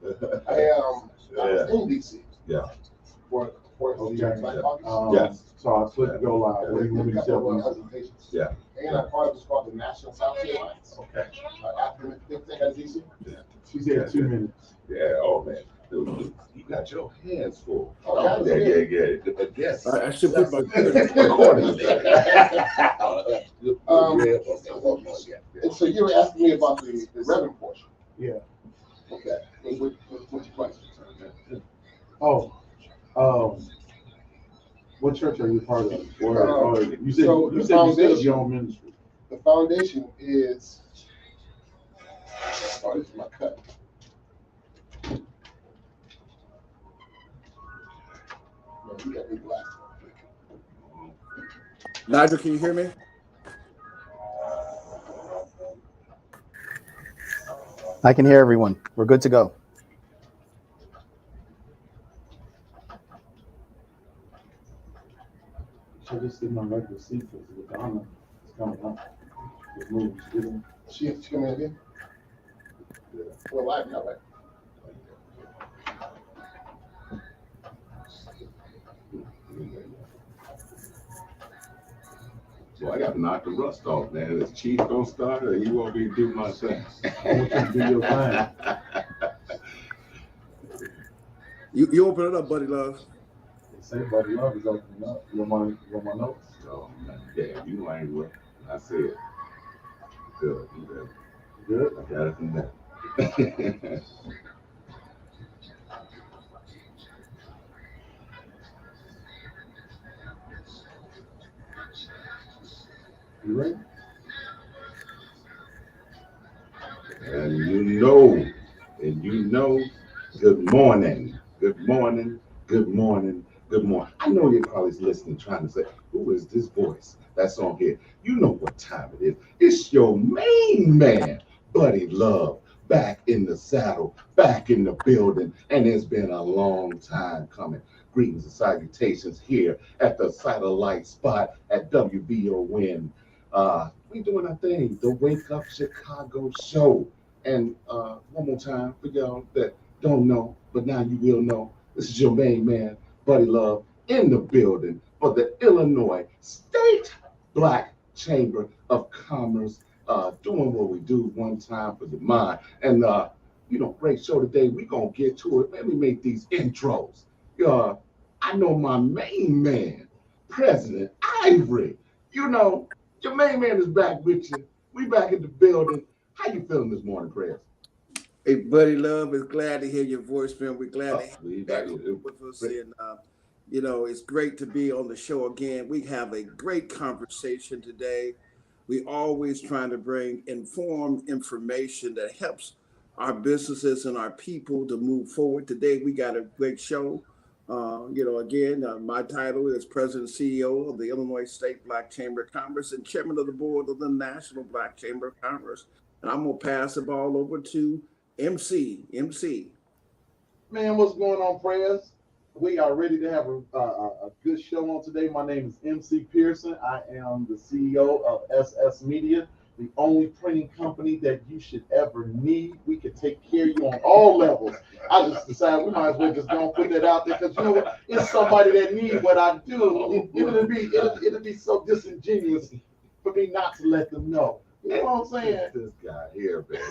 was in DC. Yeah. Yes. So I clicked go live. What do you want me to tell you? Yeah. And I'm part of what's called the National South Sea Alliance. Okay. Academic think tank at DC. Yeah. She said 2 minutes. Yeah. Oh man, dude, you got your hands full. Oh, Yeah. Yes. I should put my accordingly. And so you were asking me about the Reverend portion. Yeah. Okay. What's your question? What church are you part of? Or you said So you said your own ministry. The foundation is. Oh, this is my cut. No, you got me black. Nigel, can you hear me? I can hear everyone. We're good to go. Should just sit in my regular seat because the Donna is coming up. It's moving. She coming in here? Yeah. We're live now, right? So I got to knock the rust off, man. Is Chief gonna start, or you want me to do my thing? I want you to do your thing. You open it up, buddy love. Say Buddy Love is opening up. You want my notes? Oh, yeah, you know I ain't with. I said it. Good. Good. I got it from that. You ready? And you know, good morning. I know you're probably listening, trying to say, who is this voice that's on here? You know what time it is. It's your main man, Buddy Love, back in the saddle, back in the building, and it's been a long time coming. Greetings and salutations here at the satellite spot at WBON. We doing our thing, the Wake Up Chicago show. And one more time for y'all that don't know, but now you will know, this is your main man, Buddy Love, in the building for the Illinois State Black Chamber of Commerce, doing what we do one time for the mind. And, great show today. We're going to get to it. Let me make these intros. I know my main man, President Ivory. You know, your main man is back with you. We back in the building. How you feeling this morning, Prez? Hey, Buddy Love, is glad to hear your voice, man. We're glad to have you back with us. And, it's great to be on the show again. We have a great conversation today. We always trying to bring informed information that helps our businesses and our people to move forward. Today, we got a great show. My title is President and CEO of the Illinois State Black Chamber of Commerce and Chairman of the Board of the National Black Chamber of Commerce. And I'm going to pass the ball over to MC. Man, what's going on, friends? We are ready to have a good show on today. My name is MC Pearson. I am the CEO of SS Media, the only printing company that you should ever need. We can take care of you on all levels. I just decided we might as well just don't put that out there because you know what? It's somebody that needs what I do. It'll be so disingenuous for me not to let them know. You know what I'm saying? This guy here, man.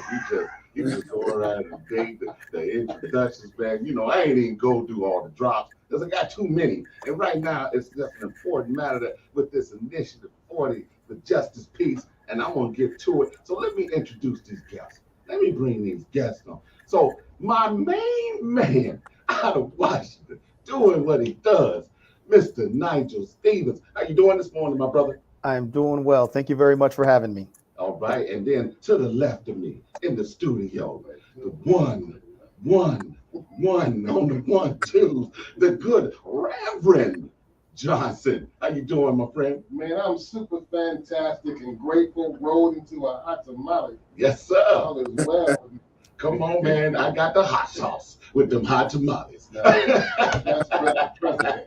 You just go around and date the introductions, man. You know, I ain't even go through all the drops because I got too many. And right now, it's just an important matter that with this initiative 40, the justice piece, and I want to get to it. So let me introduce these guests. Let me bring these guests on. So my main man out of Washington, doing what he does, Mr. Nigel Stevens. How you doing this morning, my brother? I'm doing well. Thank you very much for having me. All right, and then to the left of me in the studio, the one on the 1, 2, the good Reverend Johnson. How you doing, my friend? Man, I'm super fantastic and grateful. Rolled into a hot tamale. Yes, sir. All is well. Come on, man. I got the hot sauce with them hot tamales. That's Brother President.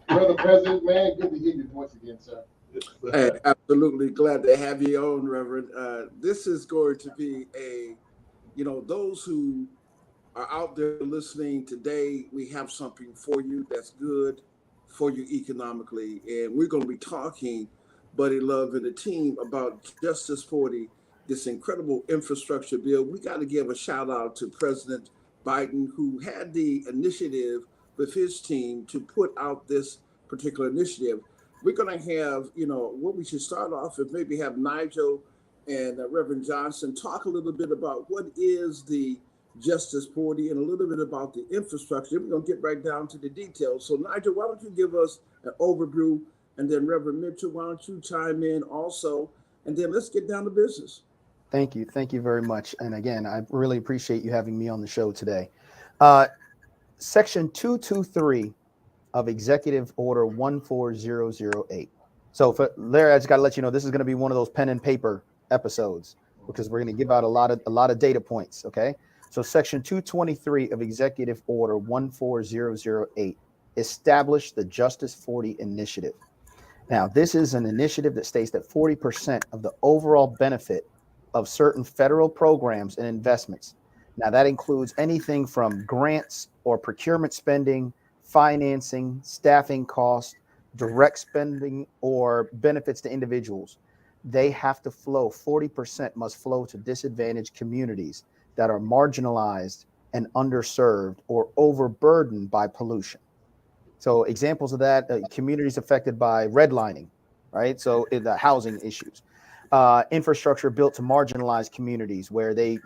Brother President, man, good to hear your voice again, sir. Hey, absolutely glad to have you on, Reverend. This is going to be those who are out there listening today, we have something for you that's good for you economically. And we're going to be talking, Buddy Love and the team, about Justice 40, this incredible infrastructure bill. We got to give a shout out to President Biden, who had the initiative with his team to put out this particular initiative. We're going to have, what we should start off with, maybe have Nigel and Reverend Johnson talk a little bit about what is the Justice 40 and a little bit about the infrastructure. We're going to get right down to the details. So, Nigel, why don't you give us an overview, and then Reverend Mitchell, why don't you chime in also, and then let's get down to business. Thank you. Thank you very much. And again, I really appreciate you having me on the show today. Section 223 of Executive Order 14008. So, for Larry, I just got to let you know, this is going to be one of those pen and paper episodes because we're going to give out a lot of data points. Okay. So Section 223 of Executive Order 14008 established the Justice 40 Initiative. Now, this is an initiative that states that 40% of the overall benefit of certain federal programs and investments. Now, that includes anything from grants or procurement spending, financing, staffing costs, direct spending, or benefits to individuals. They have to flow, 40% must flow to disadvantaged communities that are marginalized and underserved or overburdened by pollution. So examples of that, communities affected by redlining, right? So the housing issues, infrastructure built to marginalized communities where they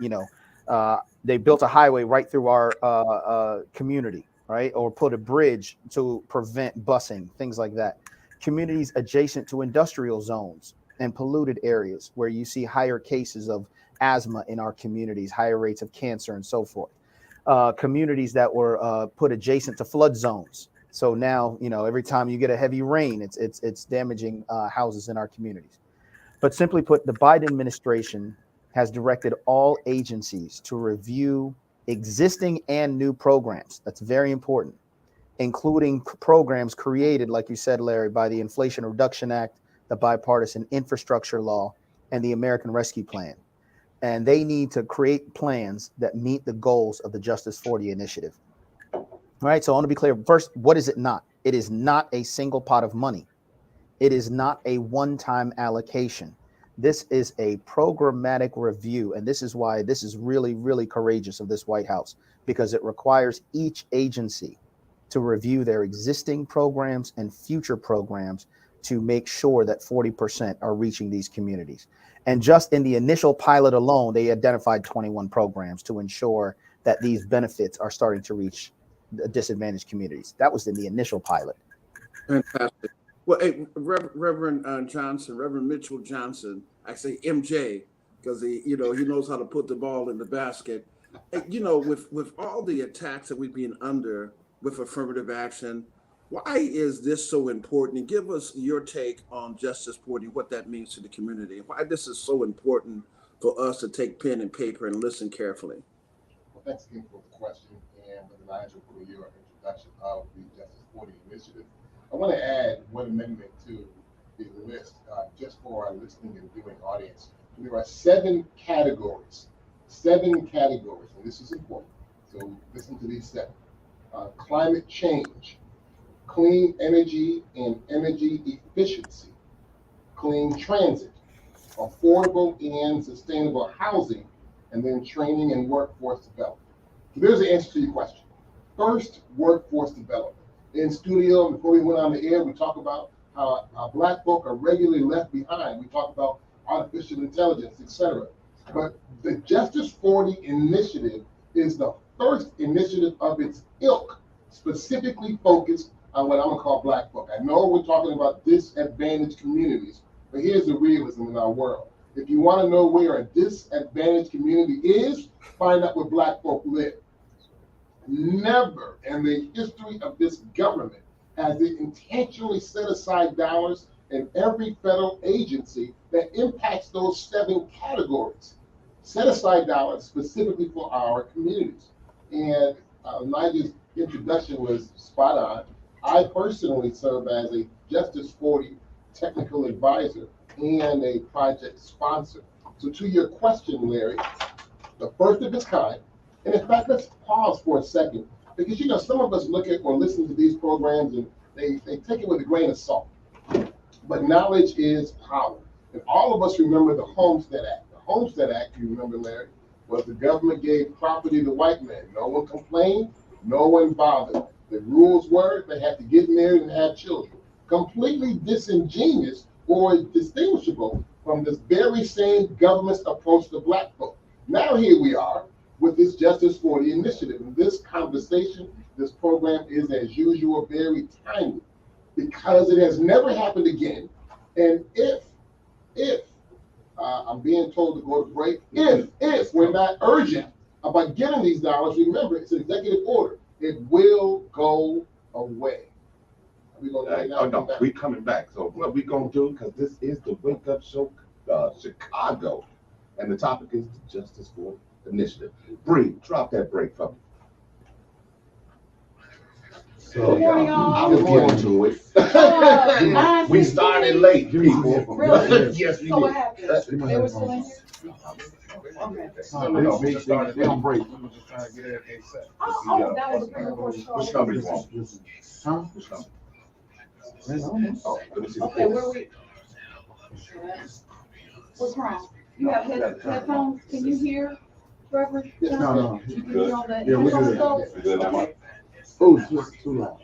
built a highway right through our community, right? Or put a bridge to prevent busing, things like that. Communities adjacent to industrial zones and polluted areas where you see higher cases of asthma in our communities, higher rates of cancer and so forth. Communities that were put adjacent to flood zones. So now, every time you get a heavy rain, it's damaging houses in our communities. But simply put, the Biden administration has directed all agencies to review existing and new programs. That's very important, including programs created, like you said, Larry, by the Inflation Reduction Act, the Bipartisan Infrastructure Law, and the American Rescue Plan. And they need to create plans that meet the goals of the Justice 40 Initiative. All right, so I want to be clear. First, what is it not? It is not a single pot of money. It is not a one-time allocation. This is a programmatic review, and this is why this is really, really courageous of this White House, because it requires each agency to review their existing programs and future programs to make sure that 40% are reaching these communities. And just in the initial pilot alone, they identified 21 programs to ensure that these benefits are starting to reach the disadvantaged communities. That was in the initial pilot. Fantastic. Well, hey, Reverend Johnson, Reverend Mitchell Johnson, I say MJ because he knows how to put the ball in the basket. With all the attacks that we've been under with affirmative action, why is this so important? And give us your take on Justice 40, what that means to the community, why this is so important for us to take pen and paper and listen carefully. Well, thanks again for the question, and Brother Nigel for your introduction of the Justice 40 Initiative. I want to add one amendment to the list just for our listening and viewing audience. There are 7 categories, and this is important. So listen to these 7. Climate change, clean energy and energy efficiency, clean transit, affordable and sustainable housing, and then training and workforce development. So there's the answer to your question. First, workforce development. In studio, before we went on the air, we talked about how Black folk are regularly left behind. We talked about artificial intelligence, etc. But the Justice 40 Initiative is the first initiative of its ilk specifically focused on what I'm going to call Black folk. I know we're talking about disadvantaged communities, but here's the realism in our world. If you want to know where a disadvantaged community is, find out where Black folk live. Never in the history of this government has it intentionally set aside dollars in every federal agency that impacts those 7 categories. Set aside dollars specifically for our communities. And Nigel's introduction was spot on. I personally serve as a Justice 40 technical advisor and a project sponsor. So to your question, Larry, the first of its kind, And in fact, let's pause for a second, because some of us look at or listen to these programs and they take it with a grain of salt. But knowledge is power. And all of us remember the Homestead Act. The Homestead Act, you remember, Larry, was the government gave property to white men. No one complained, no one bothered. The rules were they had to get married and have children. Completely disingenuous or distinguishable from this very same government's approach to black folk. Now here we are with this Justice 40 initiative. And this conversation, this program is, as usual, very timely because it has never happened again. And if I'm being told to go to break, if we're not urgent about getting these dollars, remember, it's an executive order. It will go away. We coming back. So what we gonna do? Because this is the Wake Up Show, Chicago, and the topic is the Justice 40 Initiative. Bree, drop that break for me. So I was going to it. We started late, people. Really? Yes, we so did. What happened? They were still in here? Okay. They don't break. Oh, that was pretty before show. Which number you want? Huh? Which number? Oh, let me see. Okay, where we? What's wrong? You have headphones? Can you hear, Reverend? No. You can hear all that. Yeah, we're good. We're good on my. Oh, it's just too loud.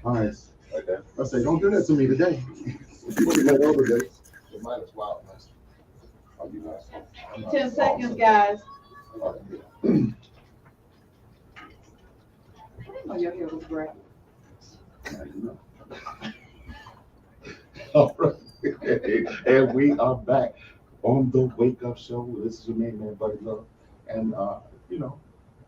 All right. Okay. I say, don't do that to me today. That other day. Mine is wild. 10 seconds, guys. Oh, I didn't know your hair was gray. All right. And we are back on the Wake Up Show. This is your main man, Buddy Love. And,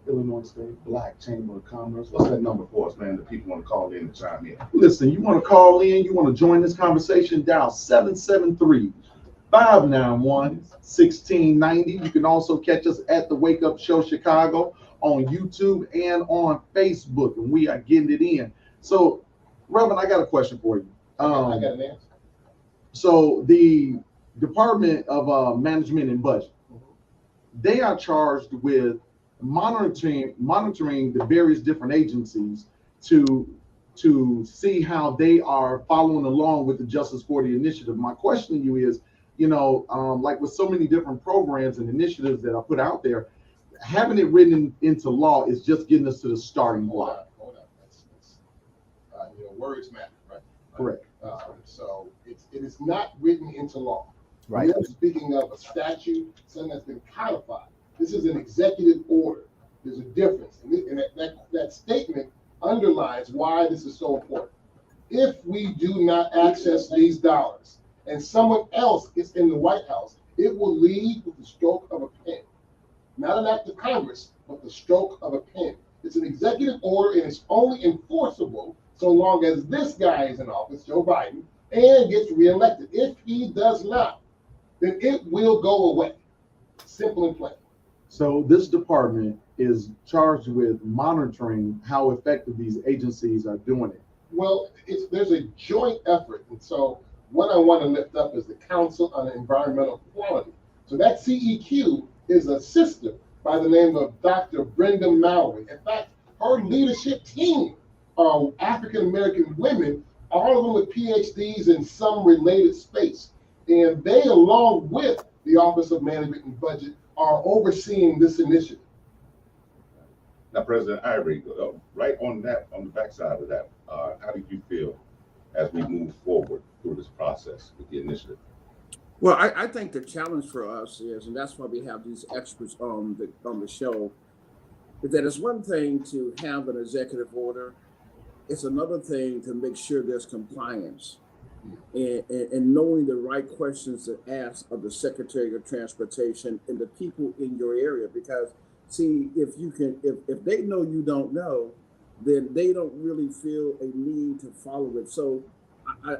Illinois State Black Chamber of Commerce. What's that number for us, man? The people want to call in and chime in. Listen, you want to call in, you want to join this conversation, dial 773-591-1690. You can also catch us at the Wake Up Show Chicago on YouTube and on Facebook, and we are getting it in. So, Reverend, I got a question for you. I got an answer. So the Department of Management and Budget, they are charged with monitoring the various different agencies to see how they are following along with the Justice 40 initiative. My question to you is, like with so many different programs and initiatives that are put out there, having it written into law is just getting us to the starting block. Hold on. Words matter, right? Correct. So it is not written into law. Right. We are speaking of a statute, something that's been codified. This is an executive order. There's a difference. And that statement underlines why this is so important. If we do not access these dollars and someone else is in the White House, it will lead with the stroke of a pen. Not an act of Congress, but the stroke of a pen. It's an executive order and it's only enforceable so long as this guy is in office, Joe Biden, and gets reelected. If he does not, then it will go away. Simple and plain. So this department is charged with monitoring how effective these agencies are doing it. Well, there's a joint effort. And so what I want to lift up is the Council on Environmental Quality. So that CEQ is a sister by the name of Dr. Brenda Mallory. In fact, her leadership team are African-American women, all of them with PhDs in some related space. And they, along with the Office of Management and Budget, are overseeing this initiative. Now, President Ivory, right on the backside of that, how do you feel as we move forward through this process with the initiative? Well, I think the challenge for us is, and that's why we have these experts on the show, is that it's one thing to have an executive order. It's another thing to make sure there's compliance and knowing the right questions to ask of the Secretary of Transportation and the people in your area. Because, see, if they know you don't know, then they don't really feel a need to follow it. So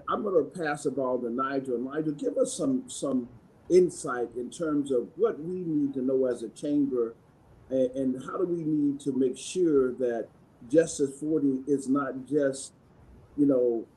I'm going to pass the ball to Nigel. Nigel, give us some insight in terms of what we need to know as a chamber and how do we need to make sure that Justice 40 is not just,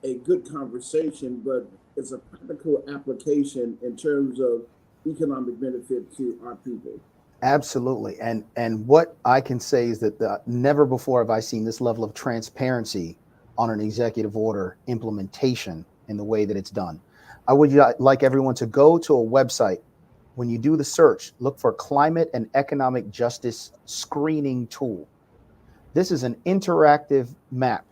a good conversation, but it's a practical application in terms of economic benefit to our people. Absolutely. And what I can say is that never before have I seen this level of transparency on an executive order implementation in the way that it's done. I would like everyone to go to a website. When you do the search, look for climate and economic justice screening tool. This is an interactive map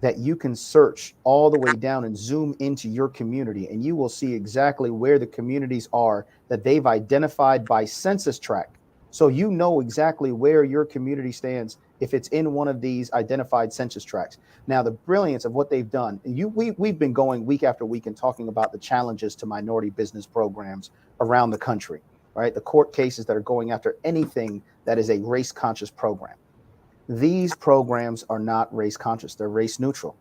that you can search all the way down and zoom into your community, and you will see exactly where the communities are that they've identified by census tract. So you know exactly where your community stands if it's in one of these identified census tracts. Now, the brilliance of what they've done, we've been going week after week and talking about the challenges to minority business programs around the country, right? The court cases that are going after anything that is a race conscious program. These programs are not race conscious, they're race neutral.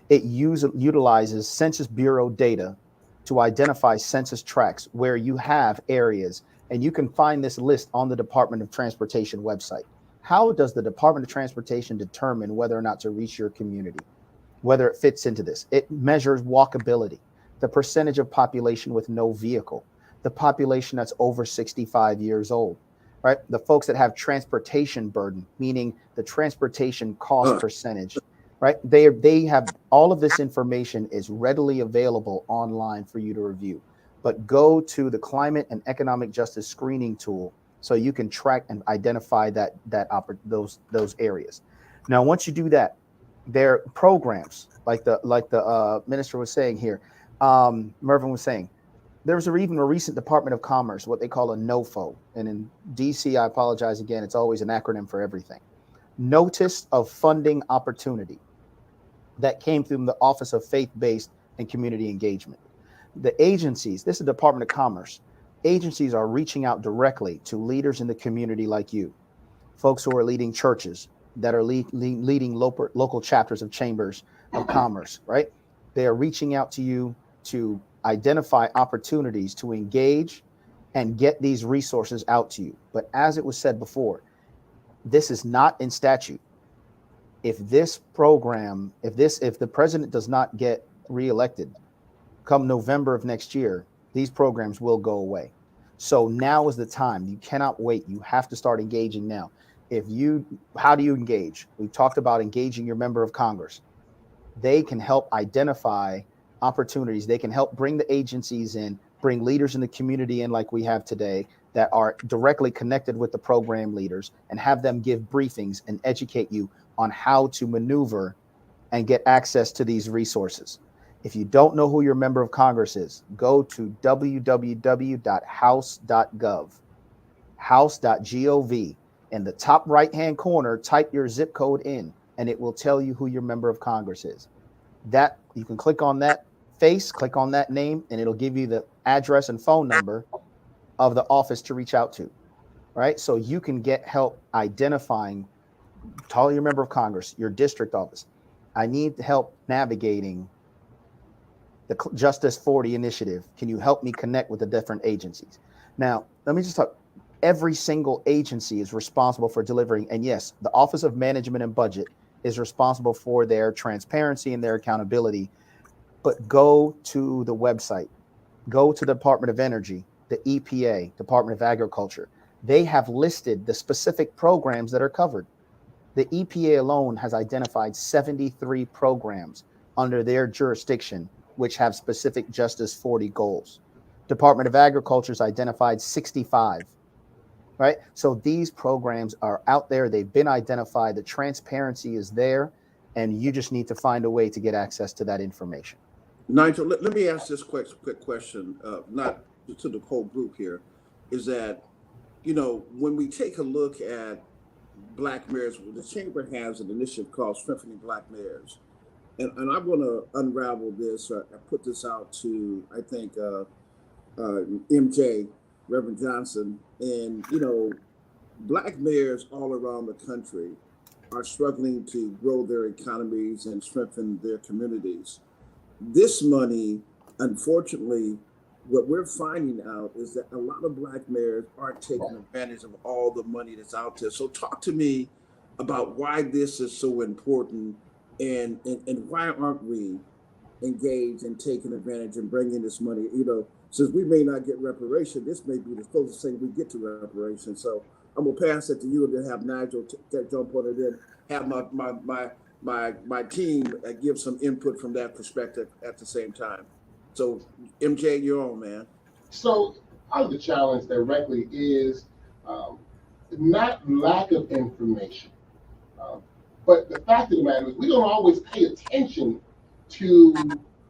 It utilizes Census Bureau data to identify census tracts where you have areas, and you can find this list on the Department of Transportation website. How does the Department of Transportation determine whether or not to reach your community? Whether it fits into this? It measures walkability, the percentage of population with no vehicle, the population that's over 65 years old, right? The folks that have transportation burden, meaning the transportation cost percentage, right? They have all of this information is readily available online for you to review. But go to the climate and economic justice screening tool so you can track and identify those areas. Now, once you do that, there are programs like the minister was saying here, Mervin was saying. There's even a recent Department of Commerce, what they call a NOFO. And in DC, I apologize again, it's always an acronym for everything. Notice of Funding Opportunity, that came through the Office of Faith-Based and Community Engagement. The agencies, this is the Department of Commerce, agencies are reaching out directly to leaders in the community like you, folks who are leading churches, that are leading local chapters of chambers of commerce, right? They are reaching out to you to identify opportunities to engage and get these resources out to you. But as it was said before, this is not in statute. If this program, if the president does not get reelected come November of next year, these programs will go away. So now is the time. You cannot wait. You have to start engaging now. How do you engage? We've talked about engaging your member of Congress. They can help identify opportunities. They can help bring the agencies in, bring leaders in the community in like we have today that are directly connected with the program leaders, and have them give briefings and educate you on how to maneuver and get access to these resources. If you don't know who your member of Congress is, go to www.house.gov, house.gov. In the top right-hand corner, type your zip code in, and it will tell you who your member of Congress is. That you can click on that face, click on that name, and it'll give you the address and phone number of the office to reach out to, right? So you can get help identifying, tell your member of Congress, your district office, I need help navigating the Justice 40 initiative. Can you help me connect with the different agencies? Now, let me just talk. Every single agency is responsible for delivering. And yes, the Office of Management and Budget is responsible for their transparency and their accountability. But go to the website, go to the Department of Energy, the EPA, Department of Agriculture. They have listed the specific programs that are covered. The EPA alone has identified 73 programs under their jurisdiction, which have specific Justice 40 goals. Department of Agriculture has identified 65, right? So these programs are out there. They've been identified. The transparency is there, and you just need to find a way to get access to that information. Nigel, let me ask this quick question, not to the whole group here, is that, when we take a look at Black mayors, the chamber has an initiative called Strengthening Black Mayors. And I'm going to unravel this. I put this out to, I think, MJ, Reverend Johnson. And, Black mayors all around the country are struggling to grow their economies and strengthen their communities. This money, unfortunately, what we're finding out is that a lot of Black mayors aren't taking advantage of all the money that's out there. So talk to me about why this is so important, and why aren't we engaged in taking advantage and bringing this money? Since we may not get reparation, this may be the closest thing we get to reparation. So I'm gonna pass it to you and then have Nigel jump on it, and have my team give some input from that perspective at the same time. So MJ, you're on, man. So part of the challenge directly is not lack of information, but the fact of the matter is we don't always pay attention to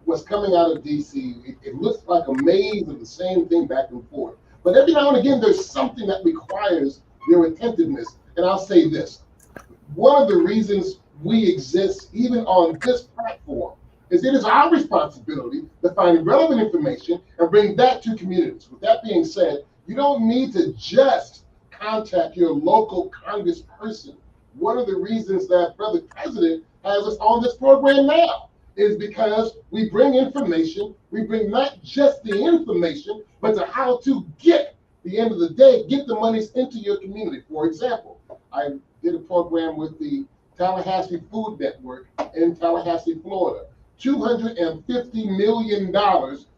what's coming out of DC. It looks like a maze of the same thing back and forth. But every now and again, there's something that requires your attentiveness. And I'll say this, one of the reasons we exist, even on this platform, is it is our responsibility to find relevant information and bring that to communities. With that being said, you don't need to just contact your local congressperson. One of the reasons that Brother President has us on this program now is because we bring information. We bring not just the information, but to how to get, the end of the day, get the monies into your community. For example, I did a program with the Tallahassee Food Network in Tallahassee, Florida. $250 million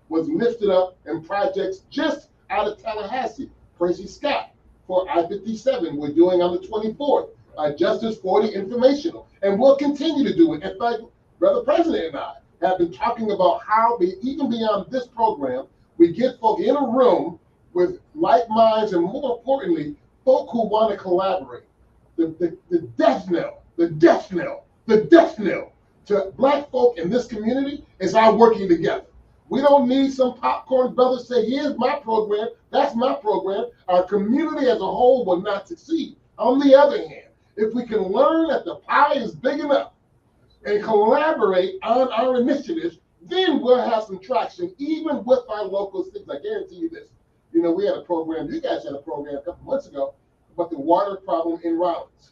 was lifted up in projects just out of Tallahassee. Percy Scott for I-57, we're doing on the 24th. Justice 40 informational, and we'll continue to do it. In fact, Brother President and I have been talking about how we, even beyond this program, we get folk in a room with like minds, and more importantly, folk who want to collaborate. The death knell, the death knell, the death knell to Black folk in this community is our working together. We don't need some popcorn brothers say, here's my program, that's my program. Our community as a whole will not succeed. On the other hand, if we can learn that the pie is big enough and collaborate on our initiatives, then we'll have some traction, even with our local cities. I guarantee you this. You know, we had a program, you guys had a program a couple months ago about the water problem in Rollins.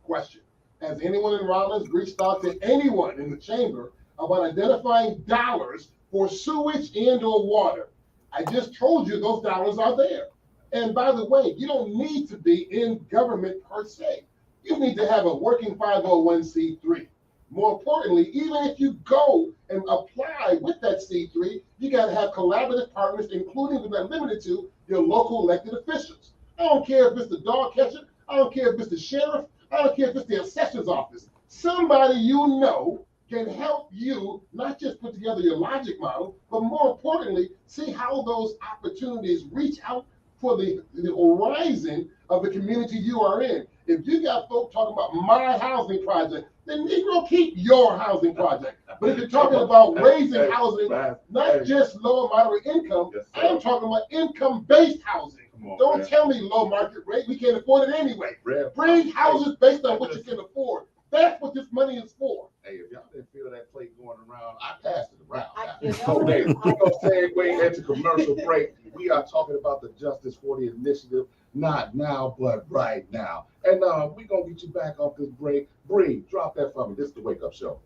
Question, has anyone in Rollins reached out to anyone in the chamber about identifying dollars for sewage and or water? I just told you those dollars are there. And by the way, you don't need to be in government per se. You need to have a working 501c3. More importantly, even if you go and apply with that C3, you got to have collaborative partners, including but not limited to your local elected officials. I don't care if it's the dog catcher. I don't care if it's the sheriff. I don't care if it's the assessor's office. Somebody you know can help you not just put together your logic model, but more importantly, see how those opportunities reach out for the horizon of the community you are in. If you got folk talking about my housing project, then Negro, keep your housing project. But if you're talking about raising housing, not just low and moderate income, I'm talking about income-based housing. Don't tell me low market rate. We can't afford it anyway. Bring houses based on what you can afford. That's what this money is for. Hey, if y'all didn't feel that plate going around, I passed it around. Okay, we're going to segue into commercial break. We are talking about the Justice 40 initiative, not now, but right now. And we're going to get you back off this break. Bree, drop that for me. This is the Wake Up Show.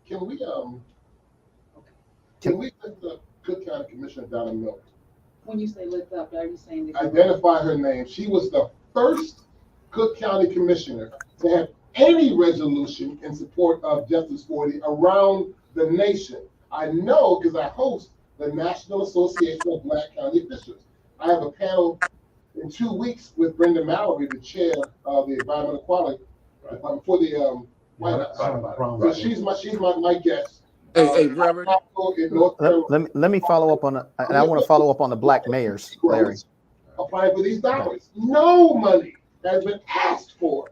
Can we lift the Cook County Commissioner Donna Miller? When you say lift up, are you saying that? Identify her name. She was the first Cook County Commissioner to have any resolution in support of Justice 40 around the nation. I know because I host the National Association of Black County Officials. I have a panel in 2 weeks with Brenda Mallory, the chair of the Environmental Quality for the White House. So she's my guest. Hey, Reverend. Let me follow up on and I want to follow up on the Black mayors, Larry. Applying for these dollars. No money has been asked for.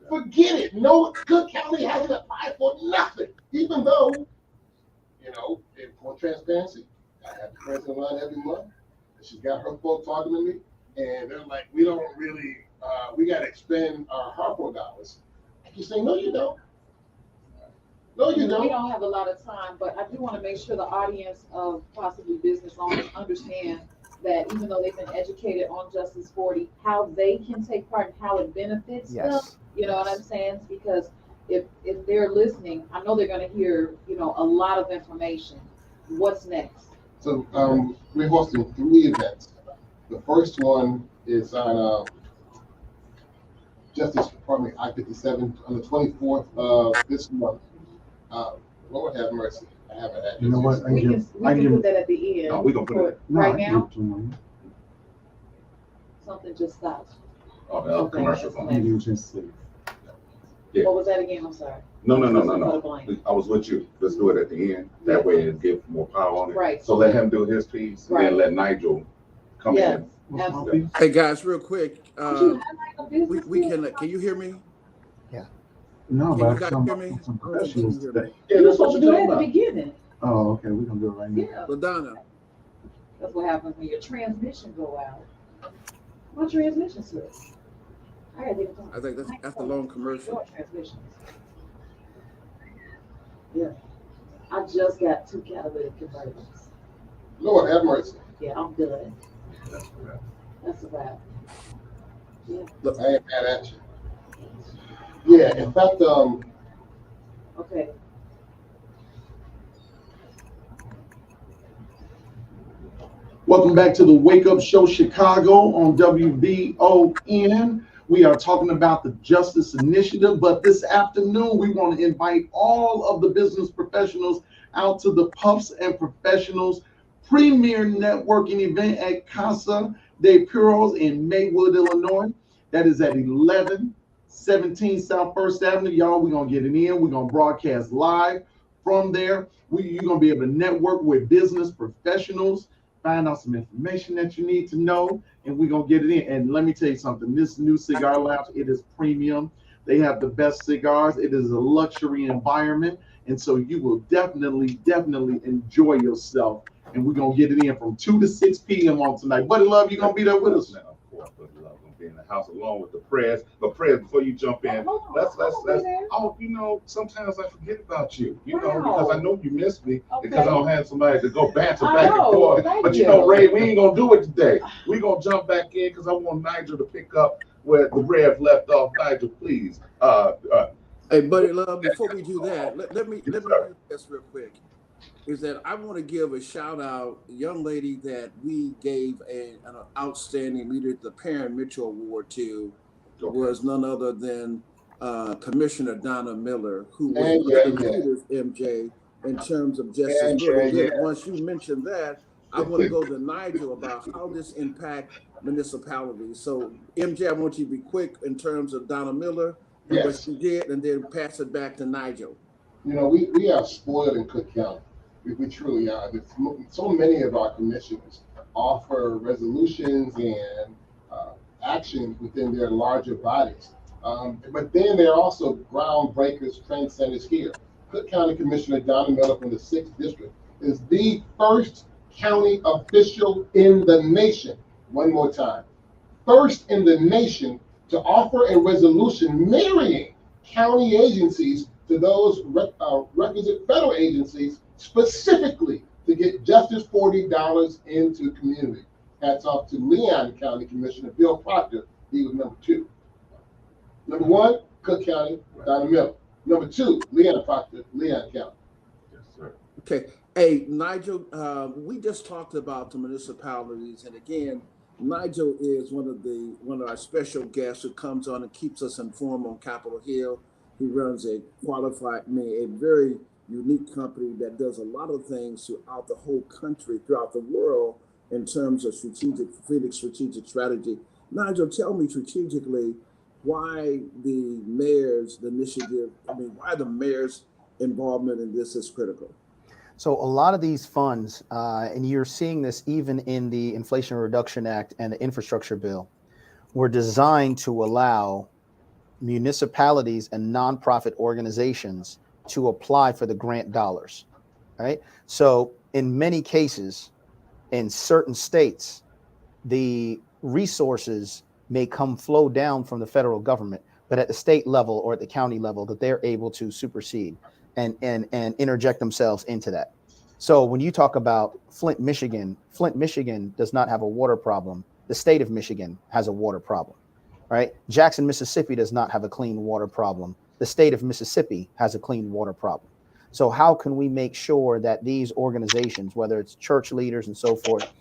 Forget it. No, Cook County hasn't applied for nothing. Even though, you know, for transparency, I have the president line every month. She's got her folks talking to me, and they're like, we don't really, we got to expend our Harpo dollars. I keep saying, no, you don't. No, you don't. We don't have a lot of time, but I do want to make sure the audience of possibly business owners understand that even though they've been educated on Justice 40, how they can take part and how it benefits them. You know what I'm saying? Because if they're listening, I know they're going to hear, you know, a lot of information. What's next? So we're hosting 3 events. The first one is on Justice Department I-57 on the 24th of this month. Lord have mercy. I haven't had. You know what? We can put that at the end. No, we're going to put it right now. Something just stopped. Oh, that's Okay, commercials that's on nice. it. You just see. Yeah. What was that again? I'm sorry. No. Put a blank. I was with you. Let's do it at the end. That way it gives more power on it. Right. So let him do his piece, and Right. then let Nigel come Yes. in. What's my Absolutely. piece? Hey guys, real quick, Could you highlight the business we deal? can you hear me? No, Can but you guys some, hear me? some I don't think you professionals can hear me. today. You were supposed to do that at the beginning. Oh, okay. We're gonna do it right now. Yeah. LaDonna, That's what happens when your transmission go out. My transmission slips. I gotta get it done. I think that's the long commercial. Your transmissions. Yeah. I just got 2 catalytic converters. Lord have mercy. Yeah, I'm done. That's a wrap. Yeah. Look, I ain't mad at you. Yeah, in fact, Okay. Welcome back to the Wake Up Show Chicago on WBON. We are talking about the Justice Initiative, but this afternoon we want to invite all of the business professionals out to the Puffs and Professionals premier networking event at Casa de Puros in Maywood, Illinois. That is at 1117 South First Avenue. Y'all, we're going to get it in. We're going to broadcast live from there. You're going to be able to network with business professionals, find out some information that you need to know, and we're going to get it in. And let me tell you something. This new cigar lounge, it is premium. They have the best cigars. It is a luxury environment. And so you will definitely enjoy yourself. And we're going to get it in from 2 to 6 p.m. on tonight. Buddy Love, you're going to be there with us. Now, of course, Buddy Love going to be in the house along with the prayers. But prayers, before you jump in, let's oh, you know, sometimes I forget about you, you know, because I know you miss me, because I don't have somebody to go banter back and forth. But you know, Ray, we ain't going to do it today. We're going to jump back in because I want Nigel to pick up where the Rev left off. Nigel, please. Hey, Buddy Love, before we do that, let me do this real quick. Is that I want to give a shout out, a young lady that we gave an outstanding leader, the Parent Mitchell Award to, was none other than Commissioner Donna Miller, who was leaders, MJ, in terms of justice. Once you mentioned that, I want to go to Nigel about how this impacts municipalities. So, MJ, I want you to be quick in terms of Donna Miller and what she did, and then pass it back to Nigel. You know, we are spoiled in Cook County. We truly are. So many of our commissioners offer resolutions and actions within their larger bodies. But then they're also groundbreakers, trendsetters here. Cook County Commissioner Donna Miller from the 6th District is the first county official in the nation. One more time. First in the nation to offer a resolution marrying county agencies to those requisite federal agencies specifically to get Justice $40 into community. Hats off to Leon County Commissioner Bill Proctor. He was number 2. Number 1, Cook County, Donna Miller. Number 2, Leon Proctor, Leon County. Yes, sir. Okay. Hey, Nigel, we just talked about the municipalities, and again, Nigel is one of our special guests who comes on and keeps us informed on Capitol Hill. He runs a very unique company that does a lot of things throughout the whole country, throughout the world, in terms of strategic strategy. Nigel, tell me strategically why the mayor's involvement in this is critical. So a lot of these funds, and you're seeing this even in the Inflation Reduction Act and the infrastructure bill, were designed to allow municipalities and nonprofit organizations to apply for the grant dollars, right? So in many cases, in certain states, the resources may flow down from the federal government, but at the state level or at the county level, that they're able to supersede and interject themselves into that. So when you talk about Flint, Michigan does not have a water problem. The state of Michigan has a water problem, right? Jackson, Mississippi does not have a clean water problem. The state of Mississippi has a clean water problem. So how can we make sure that these organizations, whether it's church leaders and so forth,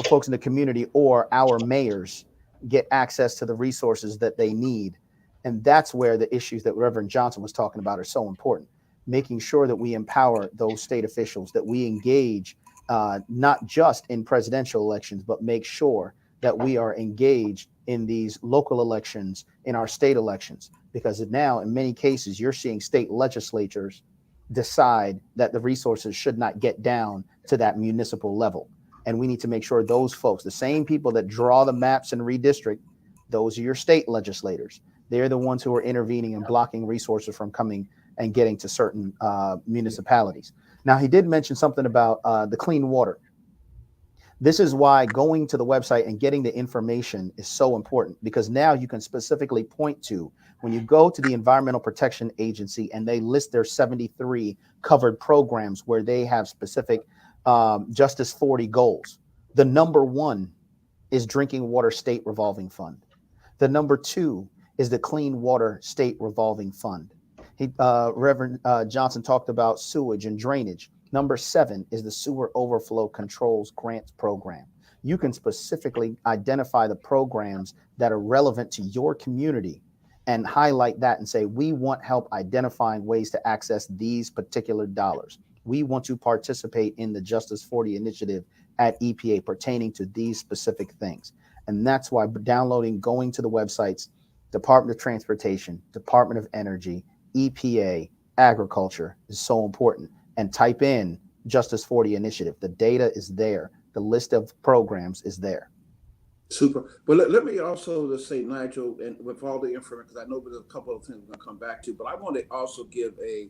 folks in the community or our mayors, get access to the resources that they need? And that's where the issues that Reverend Johnson was talking about are so important. Making sure that we empower those state officials, that we engage not just in presidential elections, but make sure that we are engaged in these local elections, in our state elections, because now in many cases you're seeing state legislatures decide that the resources should not get down to that municipal level. And we need to make sure those folks, the same people that draw the maps and redistrict, those are your state legislators. They're the ones who are intervening and blocking resources from coming and getting to certain municipalities. Now, he did mention something about the clean water. This is why going to the website and getting the information is so important, because now you can specifically point to, when you go to the Environmental Protection Agency and they list their 73 covered programs where they have specific Justice 40 goals. The number one is Drinking Water State Revolving Fund. The number two is the Clean Water State Revolving Fund. Reverend Johnson talked about sewage and drainage. Number 7 is the Sewer Overflow Controls Grants Program. You can specifically identify the programs that are relevant to your community and highlight that and say, we want help identifying ways to access these particular dollars. We want to participate in the Justice 40 initiative at EPA pertaining to these specific things. And that's why going to the websites, Department of Transportation, Department of Energy, EPA, Agriculture is so important. And type in Justice 40 initiative. The data is there. The list of programs is there. Super. But let me also just say, Nigel, and with all the information, because I know there's a couple of things we're going to come back to, but I want to also give a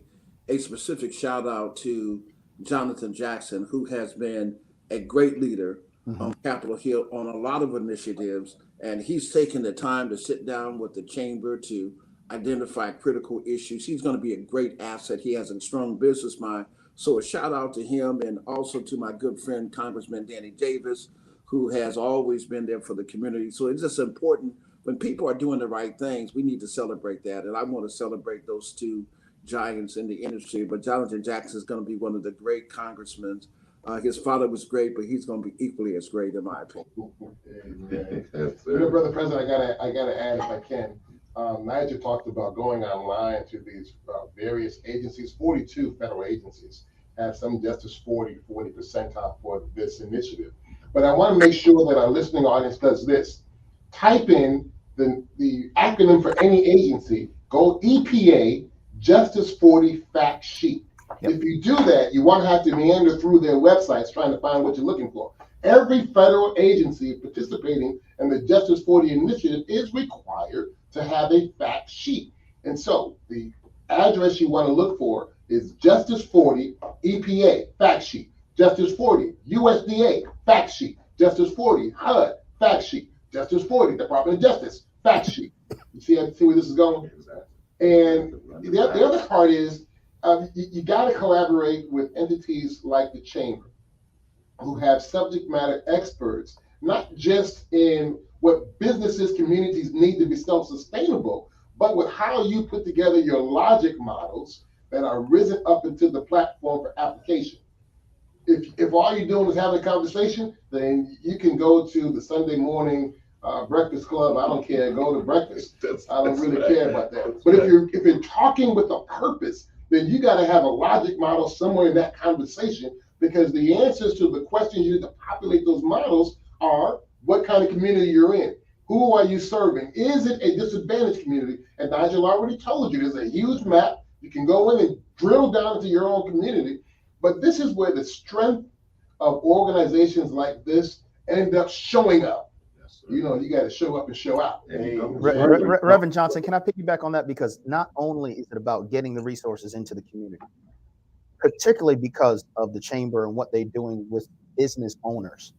specific shout out to Jonathan Jackson, who has been a great leader on Capitol Hill on a lot of initiatives. And he's taken the time to sit down with the chamber to identify critical issues. He's going to be a great asset. He has a strong business mind. So a shout out to him, and also to my good friend, Congressman Danny Davis, who has always been there for the community. So it's just important, when people are doing the right things, we need to celebrate that. And I want to celebrate those two giants in the industry. But Jonathan Jackson is going to be one of the great congressmen. His father was great, but he's going to be equally as great, in my opinion. Brother President, I gotta add, if I can. Nigel talked about going online to these various agencies. 42 federal agencies have some Justice 40 percentile for this initiative. But I want to make sure that our listening audience does this. Type in the acronym for any agency, go EPA Justice 40 fact sheet. Yep. If you do that, you won't have to meander through their websites trying to find what you're looking for. Every federal agency participating in the Justice 40 initiative is required to have a fact sheet. And so the address you want to look for is Justice 40 EPA fact sheet, Justice 40 USDA fact sheet, Justice 40 HUD fact sheet, Justice 40 Department of Justice fact sheet. You see where this is going? And the other part is you got to collaborate with entities like the Chamber, who have subject matter experts, not just in what businesses, communities need to be self-sustainable, but with how you put together your logic models that are risen up into the platform for application. If all you're doing is having a conversation, then you can go to the Sunday morning breakfast club. I don't care. Go to breakfast. I don't really care about that. But if you're talking with a purpose, then you got to have a logic model somewhere in that conversation, because the answers to the questions you need to populate those models are: what kind of community you're in? Who are you serving? Is it a disadvantaged community? And Nigel already told you, there's a huge map. You can go in and drill down into your own community. But this is where the strength of organizations like this end up showing up. Yes, you know, you got to show up and show out. Reverend Johnson, can I piggyback on that? Because not only is it about getting the resources into the community, particularly because of the chamber and what they're doing with business owners.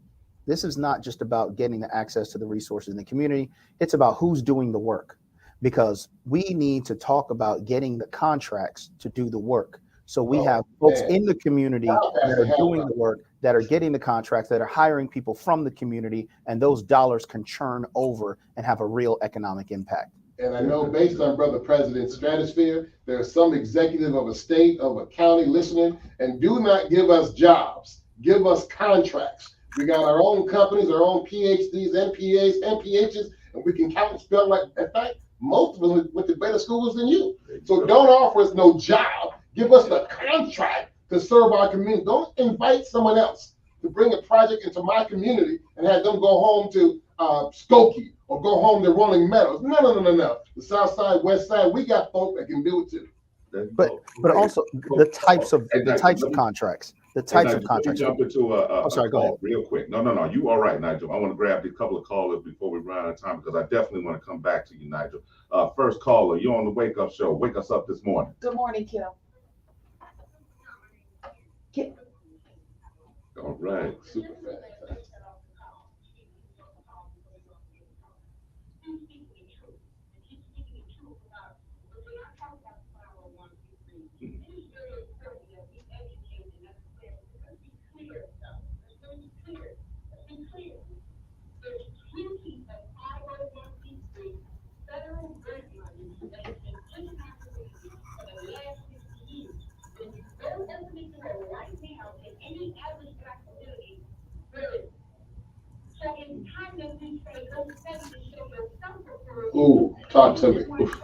This is not just about getting the access to the resources in the community. It's about who's doing the work, because we need to talk about getting the contracts to do the work. So we have folks in the community that are doing the work, that are getting the contracts, that are hiring people from the community, and those dollars can churn over and have a real economic impact. And I know, based on Brother President's stratosphere, there's some executive of a state, of a county listening, and do not give us jobs, give us contracts. We got our own companies, our own PhDs, MPAs, MPHs, and we can count and spell like, in fact, most of them went to better schools than you. So don't offer us no job. Give us the contract to serve our community. Don't invite someone else to bring a project into my community and have them go home to Skokie or go home to Rolling Meadows. No. The South Side, West Side, we got folk that can do it too. But also the types of contracts. The types of contracts. Let me jump into a sorry, call real quick. No. You all right, Nigel? I want to grab a couple of callers before we run out of time because I definitely want to come back to you, Nigel. First caller, you're on the Wake Up Show. Wake us up this morning. Good morning, Kim. All right. Super fan. Ooh, talk to me. Oof.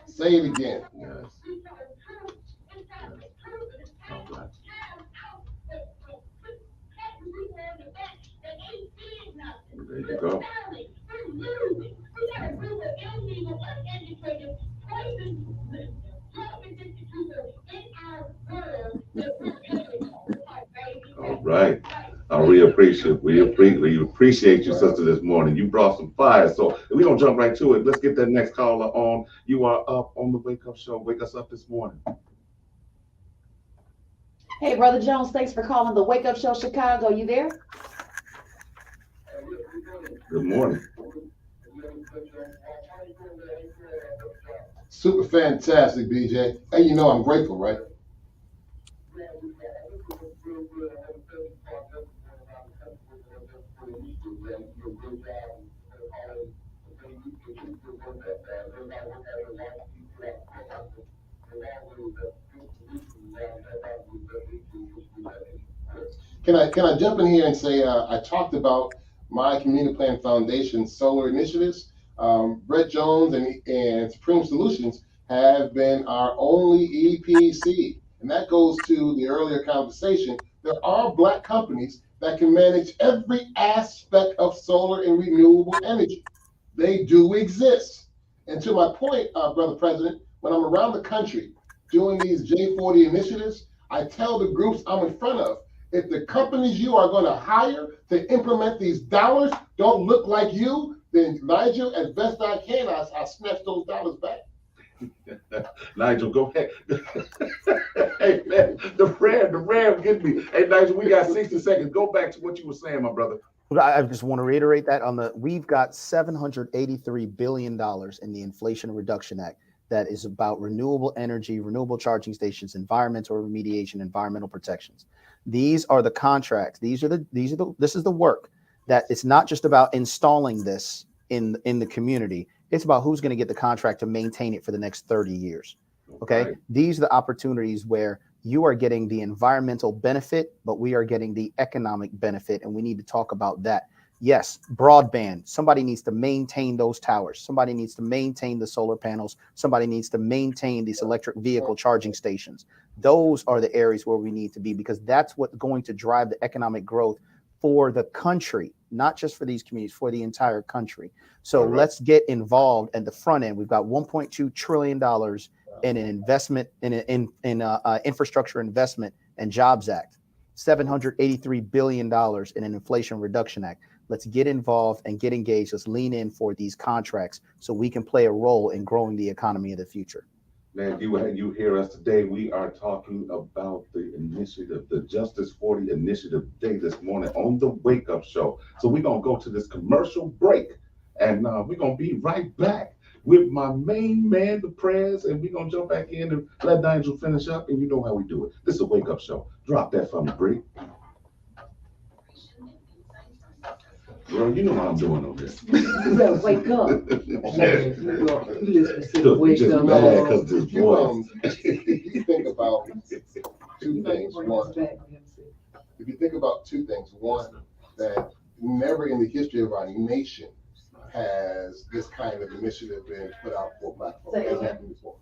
Say it again. Yes. There you go. All right. We appreciate you, sister, this morning. You brought some fire. So we're gonna jump right to it. Let's get that next caller on. You are up on the Wake Up Show. Wake us up this morning. Hey, Brother Jones, thanks for calling the Wake Up Show Chicago. You there? Good morning. Super fantastic, BJ. Hey, you know I'm grateful, right? Can I jump in here and say I talked about my Community Plan Foundation solar initiatives. Brett Jones and Supreme Solutions have been our only EPC, and that goes to the earlier conversation. There are Black companies that can manage every aspect of solar and renewable energy. They do exist. And to my point, Brother President, when I'm around the country doing these J40 initiatives, I tell the groups I'm in front of, if the companies you are going to hire to implement these dollars don't look like you, then Nigel, as best I can, I snatch those dollars back. Nigel, go ahead. Hey, man, the Reverend, get me. Hey, Nigel, we got 60 seconds. Go back to what you were saying, my brother. I just want to reiterate that we've got $783 billion in the Inflation Reduction Act that is about renewable energy, renewable charging stations, environmental remediation, environmental protections. These are the contracts. This is the work that it's not just about installing this in the community. It's about who's going to get the contract to maintain it for the next 30 years. Okay. Right. These are the opportunities where you are getting the environmental benefit, but we are getting the economic benefit. And we need to talk about that. Yes, broadband. Somebody needs to maintain those towers. Somebody needs to maintain the solar panels. Somebody needs to maintain these electric vehicle charging stations. Those are the areas where we need to be, because that's what's going to drive the economic growth for the country, not just for these communities, for the entire country. So let's get involved at the front end. We've got $1.2 trillion in an investment in infrastructure investment and Jobs Act, $783 billion in an Inflation Reduction Act. Let's get involved and get engaged. Let's lean in for these contracts so we can play a role in growing the economy of the future. Man, you hear us today. We are talking about the initiative, the Justice 40 Initiative Day this morning on the Wake Up Show. So we're going to go to this commercial break, and we're going to be right back with my main man, the prayers, and we're going to jump back in and let Nigel finish up, and you know how we do it. This is a Wake Up Show. Drop that for me, Bree. Well, you know what I'm doing on this. You better wake up. You listen to Look, wake just up. mad because this voice. If you think about two things, one, if you think about two things, one, that never in the history of our nation has this kind of initiative been put out for Black folks. Has happened before.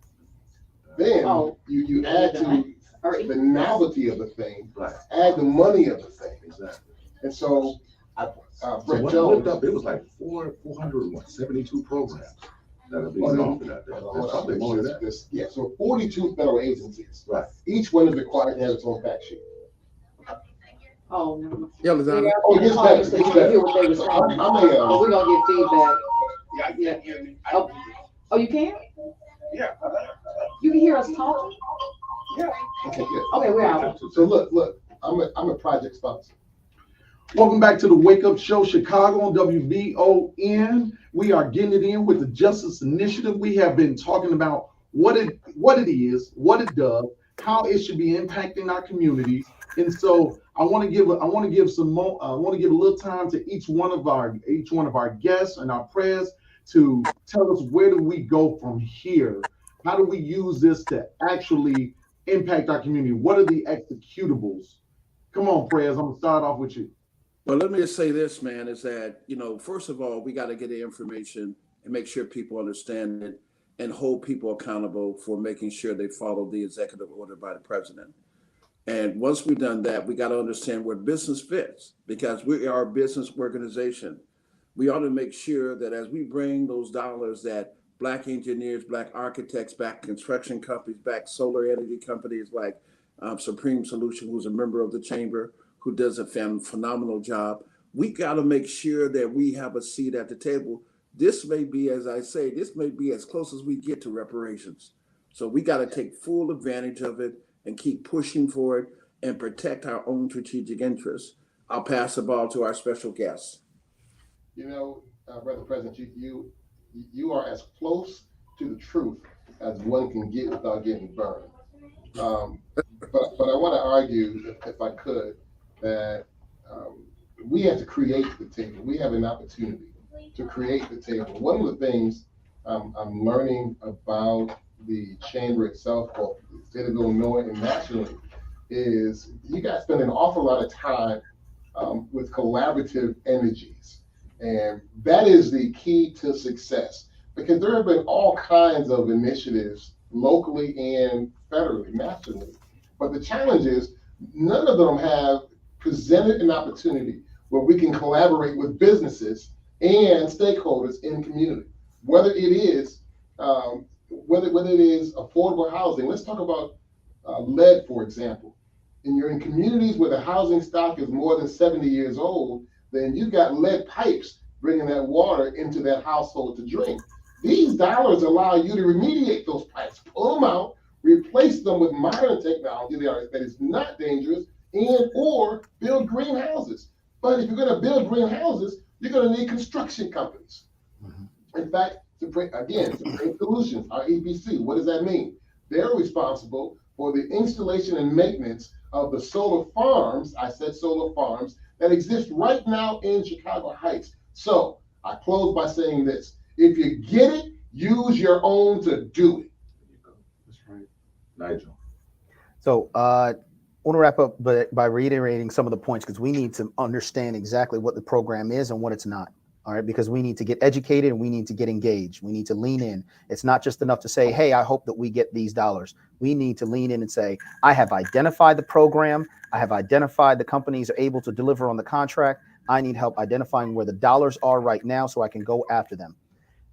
Then you add to the novelty of the thing, add the money of the thing. Exactly. And so, Brett when Jones, I looked up, it was like 472 programs that are being offered out there. There's probably more than that. Yeah, so 42 federal agencies. Right. Each one is required to have its own fact sheet. Oh, never mind. Yeah, Lizanna. Oh, yes, better. So you can hear what they were saying. But we're gonna get feedback. Yeah, I can't hear me. Oh, you can? Yeah. You can hear us talking? Okay, good. Okay, we're out. So look, I'm a project sponsor. Welcome back to the Wake Up Show, Chicago on WVON. We are getting it in with the Justice Initiative. We have been talking about what it is, what it does, how it should be impacting our communities. And so I want to give a little time to each one of our guests and our press to tell us, where do we go from here? How do we use this to actually impact our community? What are the executables? Come on, Prez, I'm gonna start off with you. Well, let me just say this, man, is that, first of all, we got to get the information and make sure people understand it and hold people accountable for making sure they follow the executive order by the president. And once we've done that, we got to understand where business fits, because we are a business organization. We ought to make sure that as we bring those dollars, that Black engineers, Black architects, Black construction companies, Black solar energy companies like Supreme Solution, who's a member of the chamber, who does a phenomenal job. We got to make sure that we have a seat at the table. This may be, as I say, this may be as close as we get to reparations. So we got to take full advantage of it and keep pushing for it and protect our own strategic interests. I'll pass the ball to our special guest. Brother President, you are as close to the truth as one can get without getting burned. But I want to argue, if I could, that we have to create the table. We have an opportunity to create the table. One of the things I'm learning about the chamber itself, both the state of Illinois and nationally, is you guys spend an awful lot of time with collaborative energies. And that is the key to success, because there have been all kinds of initiatives locally and federally, nationally. But the challenge is none of them have presented an opportunity where we can collaborate with businesses and stakeholders in community. Whether it is affordable housing. Let's talk about lead, for example. And you're in communities where the housing stock is more than 70 years old, then you've got lead pipes bringing that water into that household to drink. These dollars allow you to remediate those pipes, pull them out, replace them with modern technology that is not dangerous, and or build greenhouses. But if you're going to build greenhouses, you're going to need construction companies. Mm-hmm. In fact, Supreme Solutions, our EPC, what does that mean? They're responsible for the installation and maintenance of the solar farms, I said solar farms, that exist right now in Chicago Heights. So I close by saying this: if you get it, use your own to do it. That's right. Nigel. So I want to wrap up by reiterating some of the points, because we need to understand exactly what the program is and what it's not. All right, because we need to get educated and we need to get engaged. We need to lean in. It's not just enough to say, hey, I hope that we get these dollars. We need to lean in and say, I have identified the program. I have identified the companies are able to deliver on the contract. I need help identifying where the dollars are right now so I can go after them.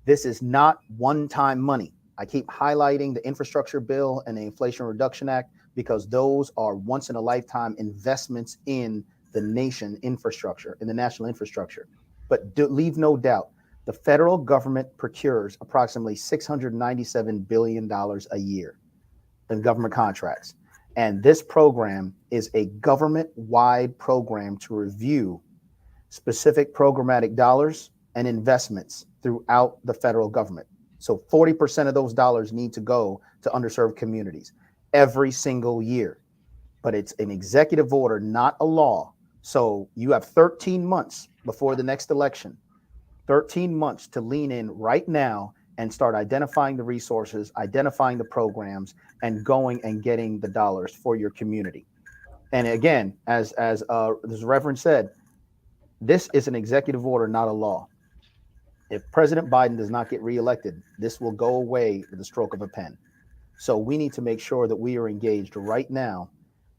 This is not one-time money. I keep highlighting the infrastructure bill and the Inflation Reduction Act, because those are once in a lifetime investments in the nation infrastructure, in the national infrastructure. But leave no doubt, the federal government procures approximately $697 billion a year in government contracts. And this program is a government-wide program to review specific programmatic dollars and investments throughout the federal government. So 40% of those dollars need to go to underserved communities every single year. But it's an executive order, not a law. So you have 13 months before the next election, 13 months to lean in right now and start identifying the resources, identifying the programs, and going and getting the dollars for your community. And again, as the Reverend said, this is an executive order, not a law. If President Biden does not get reelected, this will go away with the stroke of a pen. So we need to make sure that we are engaged right now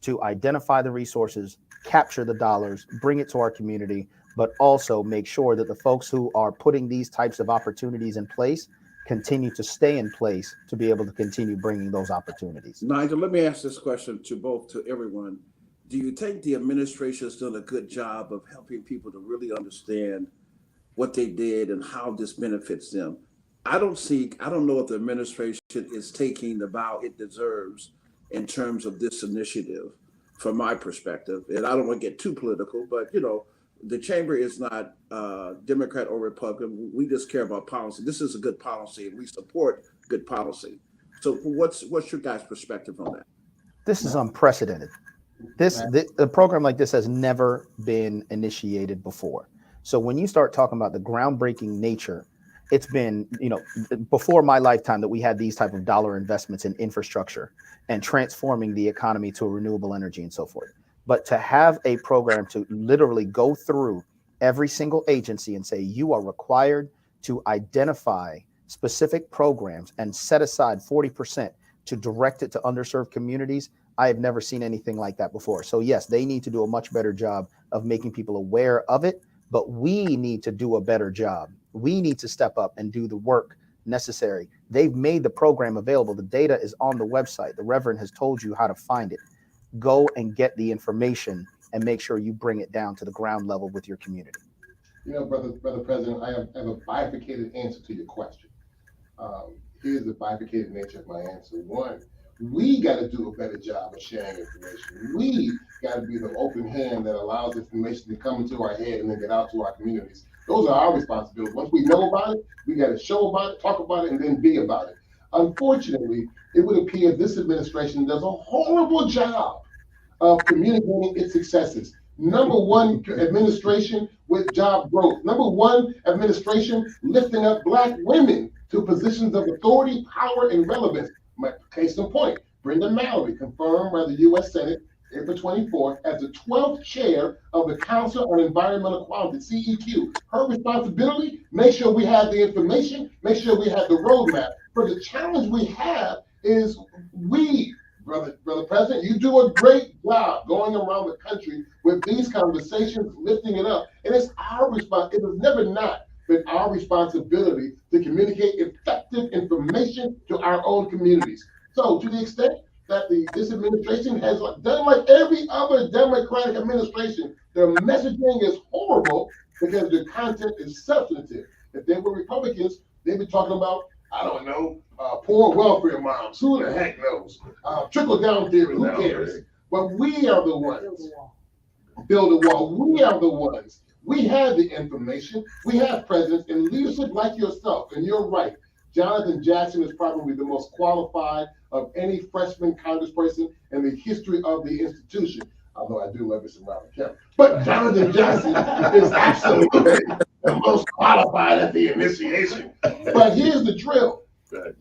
to identify the resources, capture the dollars, bring it to our community, but also make sure that the folks who are putting these types of opportunities in place continue to stay in place to be able to continue bringing those opportunities. Nigel, let me ask this question to everyone. Do you think the administration has done a good job of helping people to really understand what they did and how this benefits them? I don't know if the administration is taking the bow it deserves in terms of this initiative, from my perspective. And I don't want to get too political, but the chamber is not Democrat or Republican. We just care about policy. This is a good policy, and we support good policy. So what's your guys' perspective on that? This is unprecedented. A program like this has never been initiated before. So when you start talking about the groundbreaking nature, it's been, before my lifetime that we had these type of dollar investments in infrastructure and transforming the economy to renewable energy and so forth. But to have a program to literally go through every single agency and say, you are required to identify specific programs and set aside 40% to direct it to underserved communities, I have never seen anything like that before. So yes, they need to do a much better job of making people aware of it, but we need to do a better job. We need to step up and do the work necessary. They've made the program available. The data is on the website. The Reverend has told you how to find it. Go and get the information and make sure you bring it down to the ground level with your community. Brother President, I have a bifurcated answer to your question. Here's the bifurcated nature of my answer. One, we got to do a better job of sharing information. We got to be the open hand that allows information to come into our head and then get out to our communities. Those are our responsibilities. Once we know about it, we got to show about it, talk about it, and then be about it. Unfortunately, it would appear this administration does a horrible job of communicating its successes. Number one administration with job growth. Number one administration lifting up Black women to positions of authority, power, and relevance. My case in point, Brenda Mallory, confirmed by the U.S. Senate April 24th as the 12th chair of the Council on Environmental Quality, CEQ. Her responsibility, make sure we have the information, make sure we have the roadmap. But the challenge we have is Brother President, you do a great job going around the country with these conversations, lifting it up. And it's our response. It has never not been our responsibility to communicate effective information to our own communities. So to the extent that this administration has done like every other Democratic administration, their messaging is horrible because their content is substantive. If they were Republicans, they'd be talking about, I don't know, poor welfare moms. Who the heck knows? Trickle down theory. Who cares? But we are the ones. Build a wall. We are the ones. We have the information. We have presidents and leadership like yourself. And you're right. Jonathan Jackson is probably the most qualified of any freshman congressperson in the history of the institution. Although I do love this around the camera. But Jonathan Jackson is absolutely the most qualified at the initiation. But here's the drill.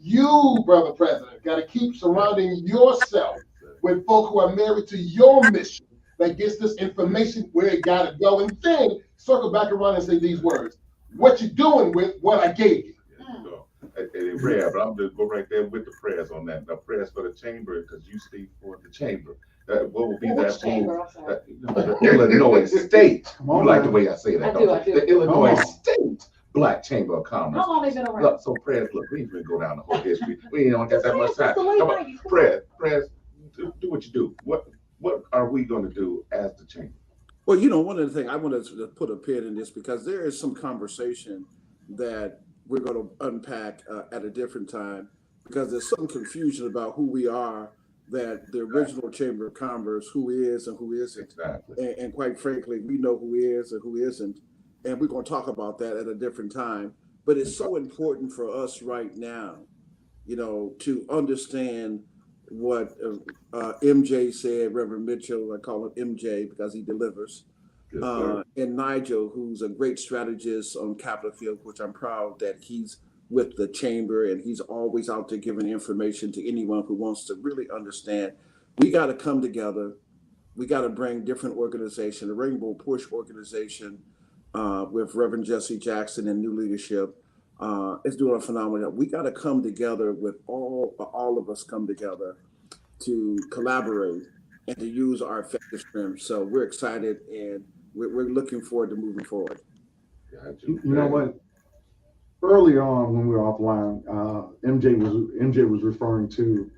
You, Brother President, got to keep surrounding yourself with folk who are married to your mission that gets this information where it got to go. And then circle back around and say these words. What you doing with what I gave you? Prayer, but I'm just go right there with the prayers on that. The prayers for the chamber, because you speak for the chamber. What will be that chamber? The Illinois State. You like the way I say that? I do. The Illinois State Black Chamber of Commerce. How long have they been around? Look, so prayers. Look, we ain't gonna go down the whole history. We ain't gonna get that much time. Come on, prayers. Do what you do. What are we going to do as the chamber? Well, one of the things I wanted to put a pin in this because there is some conversation that we're going to unpack at a different time because there's some confusion about who we are, that the original Chamber of Commerce, who is and who isn't. Exactly. And quite frankly, we know who is and who isn't. And we're going to talk about that at a different time. But it's so important for us right now, to understand what MJ said, Reverend Mitchell, I call him MJ because he delivers. and Nigel, who's a great strategist on Capitol Hill, which I'm proud that he's with the chamber and he's always out there giving information to anyone who wants to really understand. We got to come together. We got to bring different organizations, the Rainbow Push organization with Reverend Jesse Jackson and new leadership is doing a phenomenal job. We got to come together with all of us come together to collaborate and to use our effective strengths. So we're excited and we're looking forward to moving forward. You know what? Earlier on when we were offline, MJ was referring to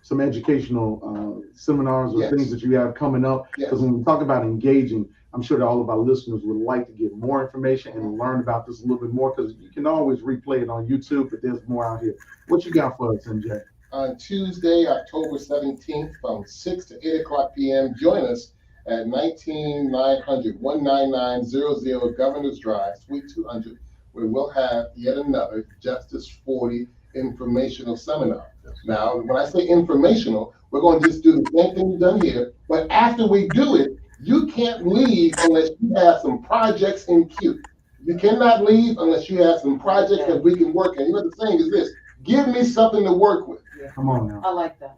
some educational seminars or things that you have coming up. Because when we talk about engaging, I'm sure that all of our listeners would like to get more information and learn about this a little bit more, because you can always replay it on YouTube, but there's more out here. What you got for us, MJ? On Tuesday, October 17th from 6 to 8 o'clock p.m., join us at 19900 Governor's Drive, Suite 200, where we'll have yet another Justice 40 informational seminar. Now, when I say informational, we're going to just do the same thing we've done here, but after we do it, you can't leave unless you have some projects in queue. You cannot leave unless you have some projects that we can work on. You know, the saying is this: give me something to work with. Come on now. I like that.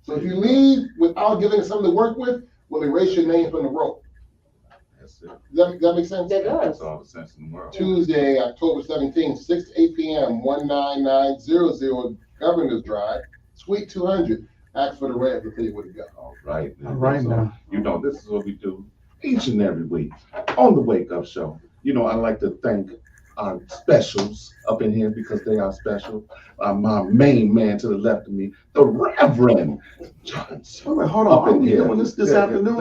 So if you leave without giving us something to work with, we'll erase your name from the roll. That's it. Does that make sense? That does. Makes all the sense in the world. Tuesday, October 17th, 6 to 8 p.m., 19900 Governor's Drive, Suite 200. Ask for the Rev to tell you where to go. All right. All right now. You know, this is what we do each and every week on the Wake Up Show. You know, I like to thank our specials up in here because they are special. My main man to the left of me, the Reverend Johnson. Wait, hold on. Are we doing this afternoon?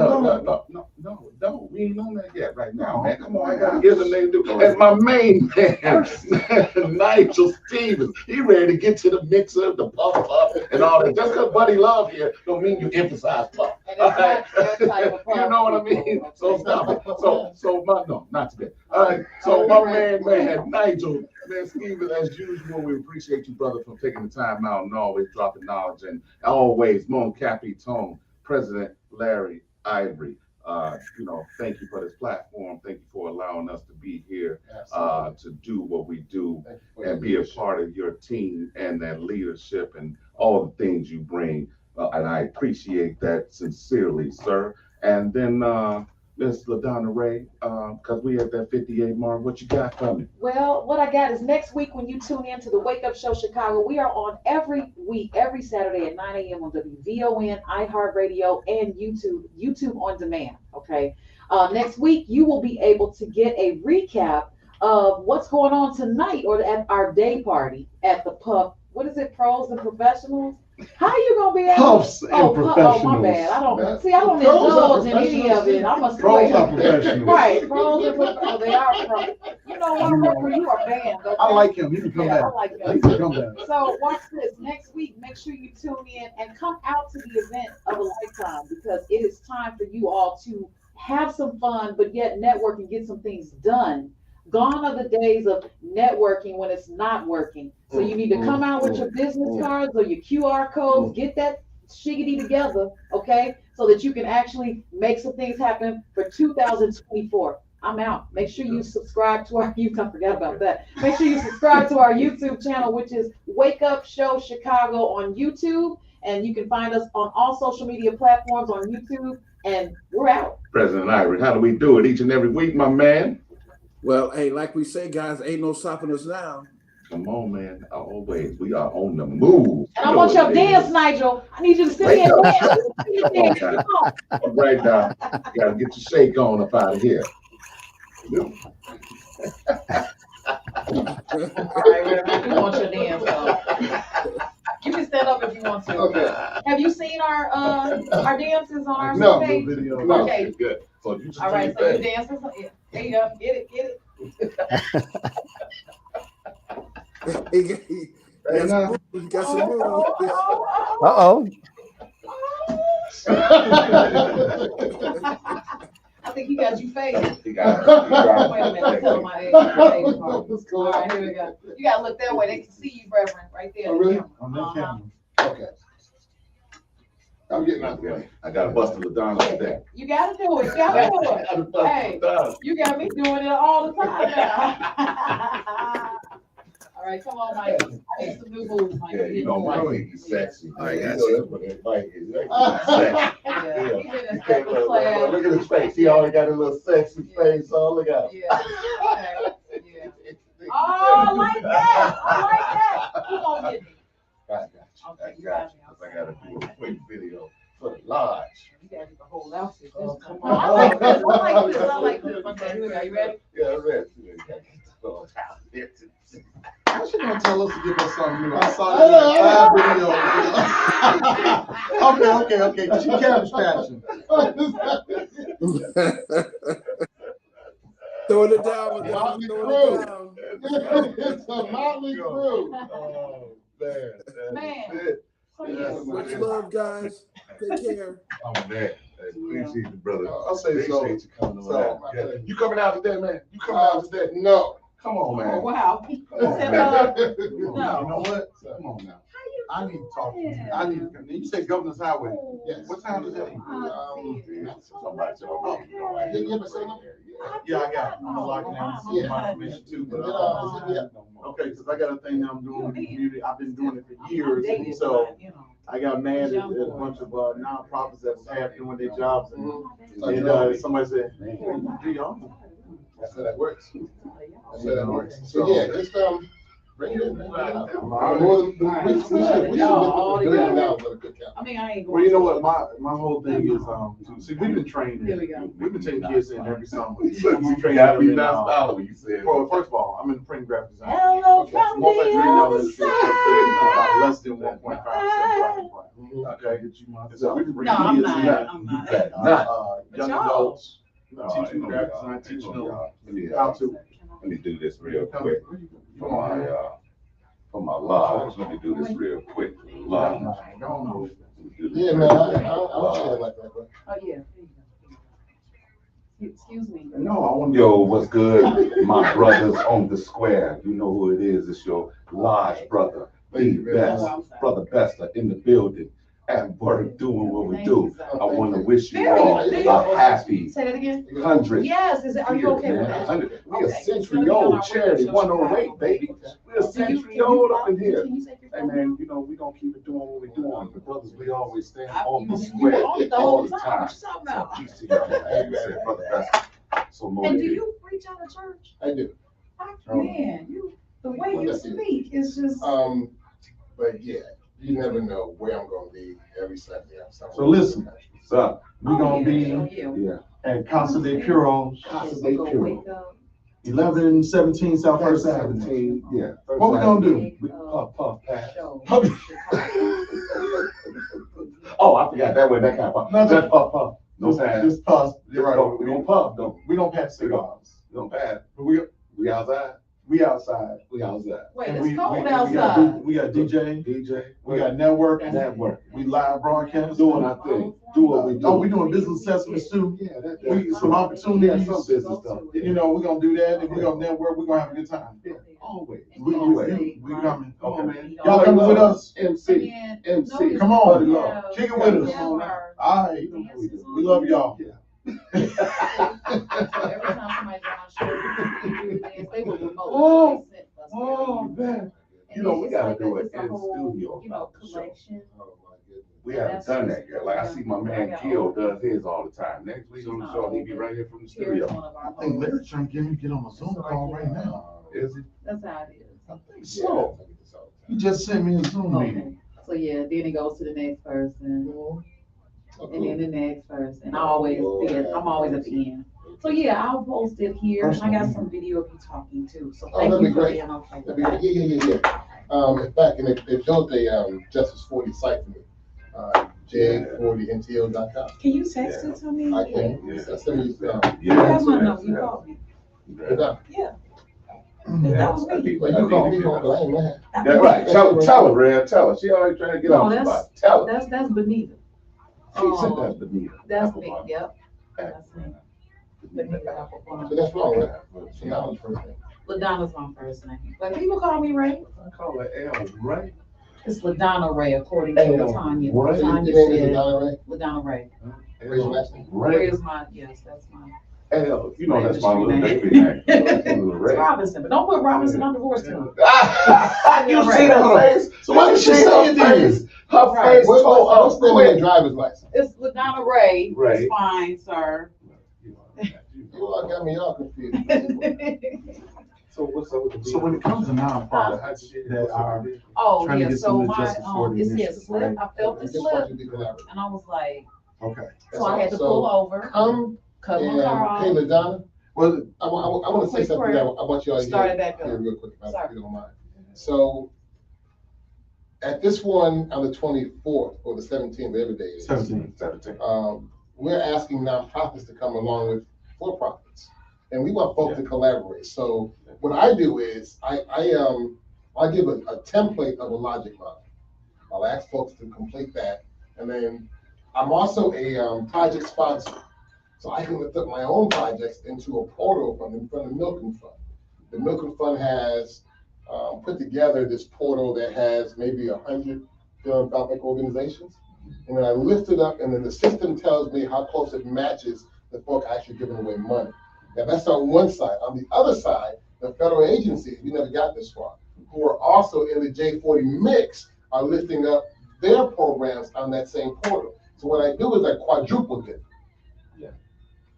No, we ain't on that yet right now, man. Come on, I gotta give the name to. And my main man, Nigel Stevens. He ready to get to the mixer, the puff and all that. Just because Buddy Love here don't mean you emphasize puff. All right. You know what I mean? So stop it. Not today. All right. So my man Nigel. Man, Stephen, as usual, we appreciate you, brother, for taking the time out and always dropping knowledge. And always, Mon Capiton, President Larry Ivory. Thank you for this platform. Thank you for allowing us to be here to do what we do and be a part of your team and that leadership and all the things you bring. And I appreciate that sincerely, sir. And then Miss LaDonna Ray, because we at that 58 mark, what you got for me? Well, what I got is next week when you tune in to the Wake Up Show Chicago, we are on every week, every Saturday at 9 a.m. on WVON, iHeartRadio, and YouTube on demand, okay? Next week, you will be able to get a recap of what's going on tonight or at our day party at the pub. What is it, Pros and Professionals? How are you gonna be able? Puffs and professionals. Oh, my bad. I don't indulge in any of it. I'm a Pros are professionals. Right, pros and professionals. They are pros. You know what, Reverend? You are banned. Okay? I like him. He can come back. I like him. He can come back. So watch this. Next week, make sure you tune in and come out to the event of a lifetime, because it is time for you all to have some fun, but yet network and get some things done. Gone are the days of networking when it's not working. So you need to come out with your business cards or your QR codes, get that shiggity together, okay? So that you can actually make some things happen for 2024. I'm out. Make sure you subscribe to our YouTube. I forgot about that. Make sure you subscribe to our YouTube channel, which is Wake Up Show Chicago on YouTube. And you can find us on all social media platforms on YouTube. And we're out. President Ivory, how do we do it each and every week, my man? Well, hey, like we say, guys, ain't no stopping us now. Come on, man. Always. We are on the move. And I want your dance, Nigel. I need you to sit here and dance. Come on. All right, now. You got to get your shake on up out of here. All right, Reverend, you want your dance on. You can stand up if you want to. Okay. Have you seen our dances on our No, page? video. No. Okay. Good. So you just All right, so you dances. There you go. Get it. He got some moves. Uh-oh. I think he got you faded. You got Wait a minute, tell him my age. All right, here we go. You gotta look that way. They can see you, Reverend, right there. Oh, really? On that camera. Okay. I'm getting out the way. I got to bust the LaDonna today. You gotta do it. You gotta do it. Hey, you got me doing it all the time now. All right, come on, Mike. I need some new moves, Mike. Yeah, you know, Mike is sexy. All right, You guys. know that's what that Mike is. Sexy. Yeah, he's in his You can't second class. look at his face. He already got a little sexy face. Oh, look at him. Yeah. Okay. Yeah. Oh, I like that. I like that. Who gonna get me? I got you. Okay, you I got got me. you. I got to do a quick video for the lodge. You gotta get the whole outfit. Oh, This come time. I on. like this. I like this. I like this. Okay, here we go. You ready? Yeah, I'm ready. What you gonna tell us to give us something new? I saw that video. Okay. Cause she cabbage patching. Throwing it down. Motley Throwing it down. It's a motley crew. Oh, man. Man. So, yes. Much Much love, guys. Take care. Oh, man. I appreciate you, brother. I'll say so. Appreciate you coming So, on. Yeah. You coming out today, man? You coming out today? No. Come on, Oh, man. wow. Come on, said, man. You know what? Come on now. I need to talk to you. I need to come. You say Governor's Highway. Yes. What time is that? Did you ever say no? Yeah, I got it. I'm locking down some of my information too, but okay, because I got a thing that I'm doing in the community. I've been doing it for years, and so I got mad at a bunch of nonprofits that was half doing their jobs, and somebody said, "Hey, do y'all?" That's how that works. That's how that works. So yeah, just bring it in. We should now for a good count. I mean, I ain't going. Well, you know what? My whole thing is see, we've been training. Here we go. We've been taking kids in every summer. You gotta be nice about it, you said. Well, first of all, I'm in the print and graphic design. Hello, Okay, so multi-trillion dollar industry, about less than 1.5% black. Okay, and so we can bring No, I'm kids in. not. I'm not. Young y'all- adults, No, teaching them graphic design, teaching them how how to. Let me do this real quick for my lodge. Let me do this real quick for the lodge. Yeah, man, I don't say it like that, bro. Oh, yeah. Excuse me. No, I want to. Yo, what's good? My brothers on the square. You know who it is. It's your lodge brother. The best. Brother Bester in the building. At work doing what we do. I want to wish you all a happy Say that again? 100th. Yes, are you okay with that? 100. We a Okay. century old charity 108, baby. We're a century old up in here. Can you say your Hey phone? man, you know, we gonna keep it doing what we doing. The brothers, we always stand on the You square on it the all whole the time. time. What you talking about? Peace to y'all. Like you said, Brother Bester. So And do motivated. you preach out of church? I do. Man, the way you speak is just. But yeah, you never know where I'm gonna be every Sunday. So listen, so we're gonna Oh, be Yeah. at Casa de Puros, Casa de Puro. Wake up. 1117 South First Avenue. 17, yeah. What we gonna do? We puff, puff, pass. Show. Oh, I forgot that way, that kind of puff. No, Just puff, puff. No pass. Just pass. You're right. We don't puff, though. We don't pass cigars. We don't pass. But We outside. we outside. We outside. Wait, And it's cold we outside. We got DJ. DJ. We got network. Network. We live broadcast. Doing our thing. Do what we do. Oh, we doing business assessments too. Yeah, that's We some opportunities. some business stuff. You know, we're gonna do that. If we're gonna network, we're gonna have a good time. Always. We coming. Come on, man. Y'all coming with us? MC. MC. Come on. Yeah. Kick it with us. Never. All right. We love y'all. Every time somebody's on our show, they were remote. Oh. They sent us Oh, man. and You know, we it's gotta like do it's it a in whole, studio. You know, collection. We haven't done that yet. Like I see my man Gil does his all the time. Next week on the show, he'll be right here from the Here's studio. one of our I think hosts. Larry's trying to get me to get on a Zoom call right now. Is he? That's how it is. I think so. He just sent me a Zoom meeting. Okay. So yeah, then it goes to the next person, and then the next person. I'm always at the end. So yeah, I'll post it here. And I got some video of you talking too. So thank that'd be you for great. being okay. That'd be great. Yeah. In fact, and they built a Justice 40 site for me. J40NTO.com. Can you text it to me? I can. That's the You have my number. You called me. Yeah. That was me. Well, you call me on the line, man. That's right. Tell her, Rev. Tell her. She always trying to get on the spot. Tell her. That's Benita. She said that's Benita. That's me. Yep. That's me. Benita. So that's wrong, right? So now it's first name. LaDonna's my first name. But people call me Ray. I call her L, right? It's LaDonna Ray, according to Latanya. What? Your Latanya name is said LaDonna Ray? LaDonna Ray. What's your last name? Ray is my, yes, that's my. Hell, you know that's my little Industry baby name. It's Robinson, but don't put Robinson on divorce too. You see her face? So why did she say it then? Her Right. face told What's up the name of your quick. driver's license? It's LaDonna Ray. Ray. It's fine, sir. You all got me all confused. So when it comes to nonprofits that are Oh, trying to yeah, get so some my, justice for the it said initiative, slip, right? I felt the Just slip, want you to be collaborative. and I was like, Okay. so I had to pull over, Come cut my and, car hey, off. LaDonna, Well, I want to say Quick something prayer. that I want you all to Start hear, it back up. hear real quick, if Sorry. you don't mind. So at this one on the 24th or the 17th, whatever day it is, 17. we're asking nonprofits to come along with for-profits. And we want folks to collaborate. So what I do is I give a template of a logic model. I'll ask folks to complete that. And then I'm also a project sponsor. So I can lift up my own projects into a portal from the Milken Fund. The Milken Fund has put together this portal that has maybe 100 philanthropic organizations. And then I lift it up, and then the system tells me how close it matches the folk actually giving away money. Now that's on one side. On the other side, the federal agencies, we never got this far, who are also in the J40 mix, are lifting up their programs on that same portal. So what I do is I quadruple it. Yeah.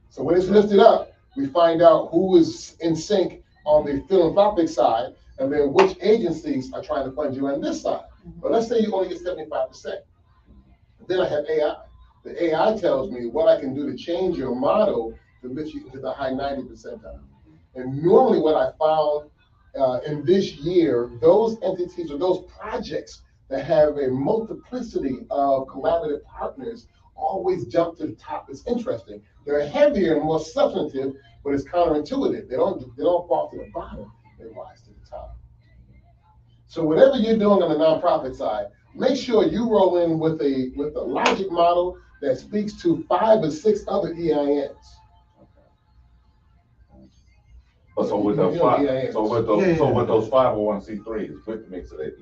So when it's lifted up, we find out who is in sync on the philanthropic side, and then which agencies are trying to fund you on this side. But let's say you only get 75%. Then I have AI. The AI tells me what I can do to change your model to lift you into the high 90 percentile. And normally what I found in this year, those entities or those projects that have a multiplicity of collaborative partners always jump to the top. It's interesting. They're heavier and more substantive, but it's counterintuitive. They don't fall to the bottom, they rise to the top. So whatever you're doing on the nonprofit side, make sure you roll in with a logic model that speaks to 5 or 6 other EINs. So with those EINs. so with those 501c3s, with the mix of that,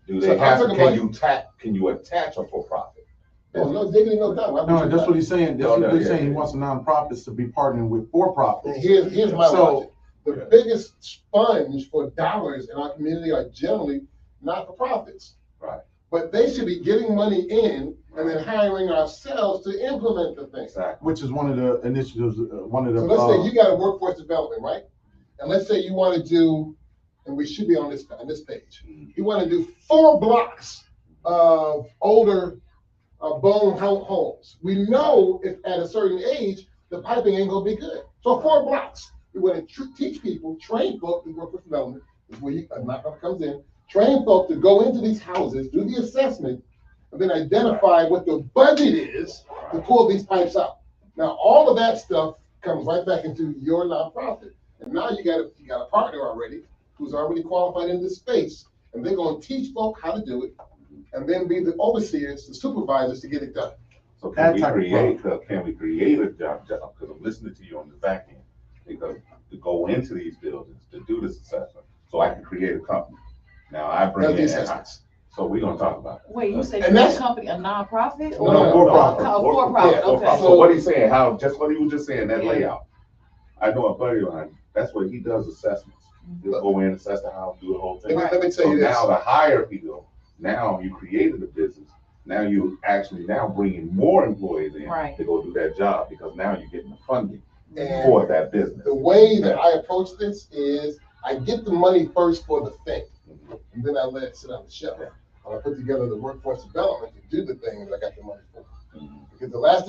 do they So have to, I'm talking can you attach a for-profit? Oh, no diggity, no doubt. No, that's what he's saying. That's what he's saying. He Yeah. wants the nonprofits to be partnering with for-profits. And here's my So- logic. The biggest sponge for dollars in our community are generally not-for-profits. Right. But they should be getting money in and then hiring ourselves to implement the thing. Exactly. Which is one of the initiatives, one of the. So let's say you got a workforce development, right? And let's say you want to do, and we should be on this page. You want to do 4 blocks of older bone homes. We know if at a certain age, the piping ain't gonna be good. So 4 blocks. We want to teach people, train folks in workforce development, is where a nonprofit comes in, train folks to go into these houses, do the assessment, and then identify what the budget is to pull these pipes out. Now, all of that stuff comes right back into your nonprofit. And now you got a partner already who's already qualified in this space, and they're gonna teach folk how to do it, and then be the overseers, the supervisors to get it done. So can we create a job, because I'm listening to you on the back end, because to go into these buildings, to do this assessment, so I can create a company. Now I bring in, so we're gonna talk about that. Wait, you said And that's- a company, a nonprofit? No, or for-profit. For-profit, Yeah, okay. So what he's saying, just what he was just saying, that Yeah. layout. I know a buddy of mine, that's what he does assessments. He'll go in, assess the house, do the whole thing. Let me tell So you this. now the higher field, now you created a business, now you actually now bringing more employees in Right. to go do that job, because now you're getting the funding And for that business. the way that I approach this is I get the money first for the thing, and then I let it sit on the shelf. I put together the workforce development to do the thing that I got the money for. Because the last thing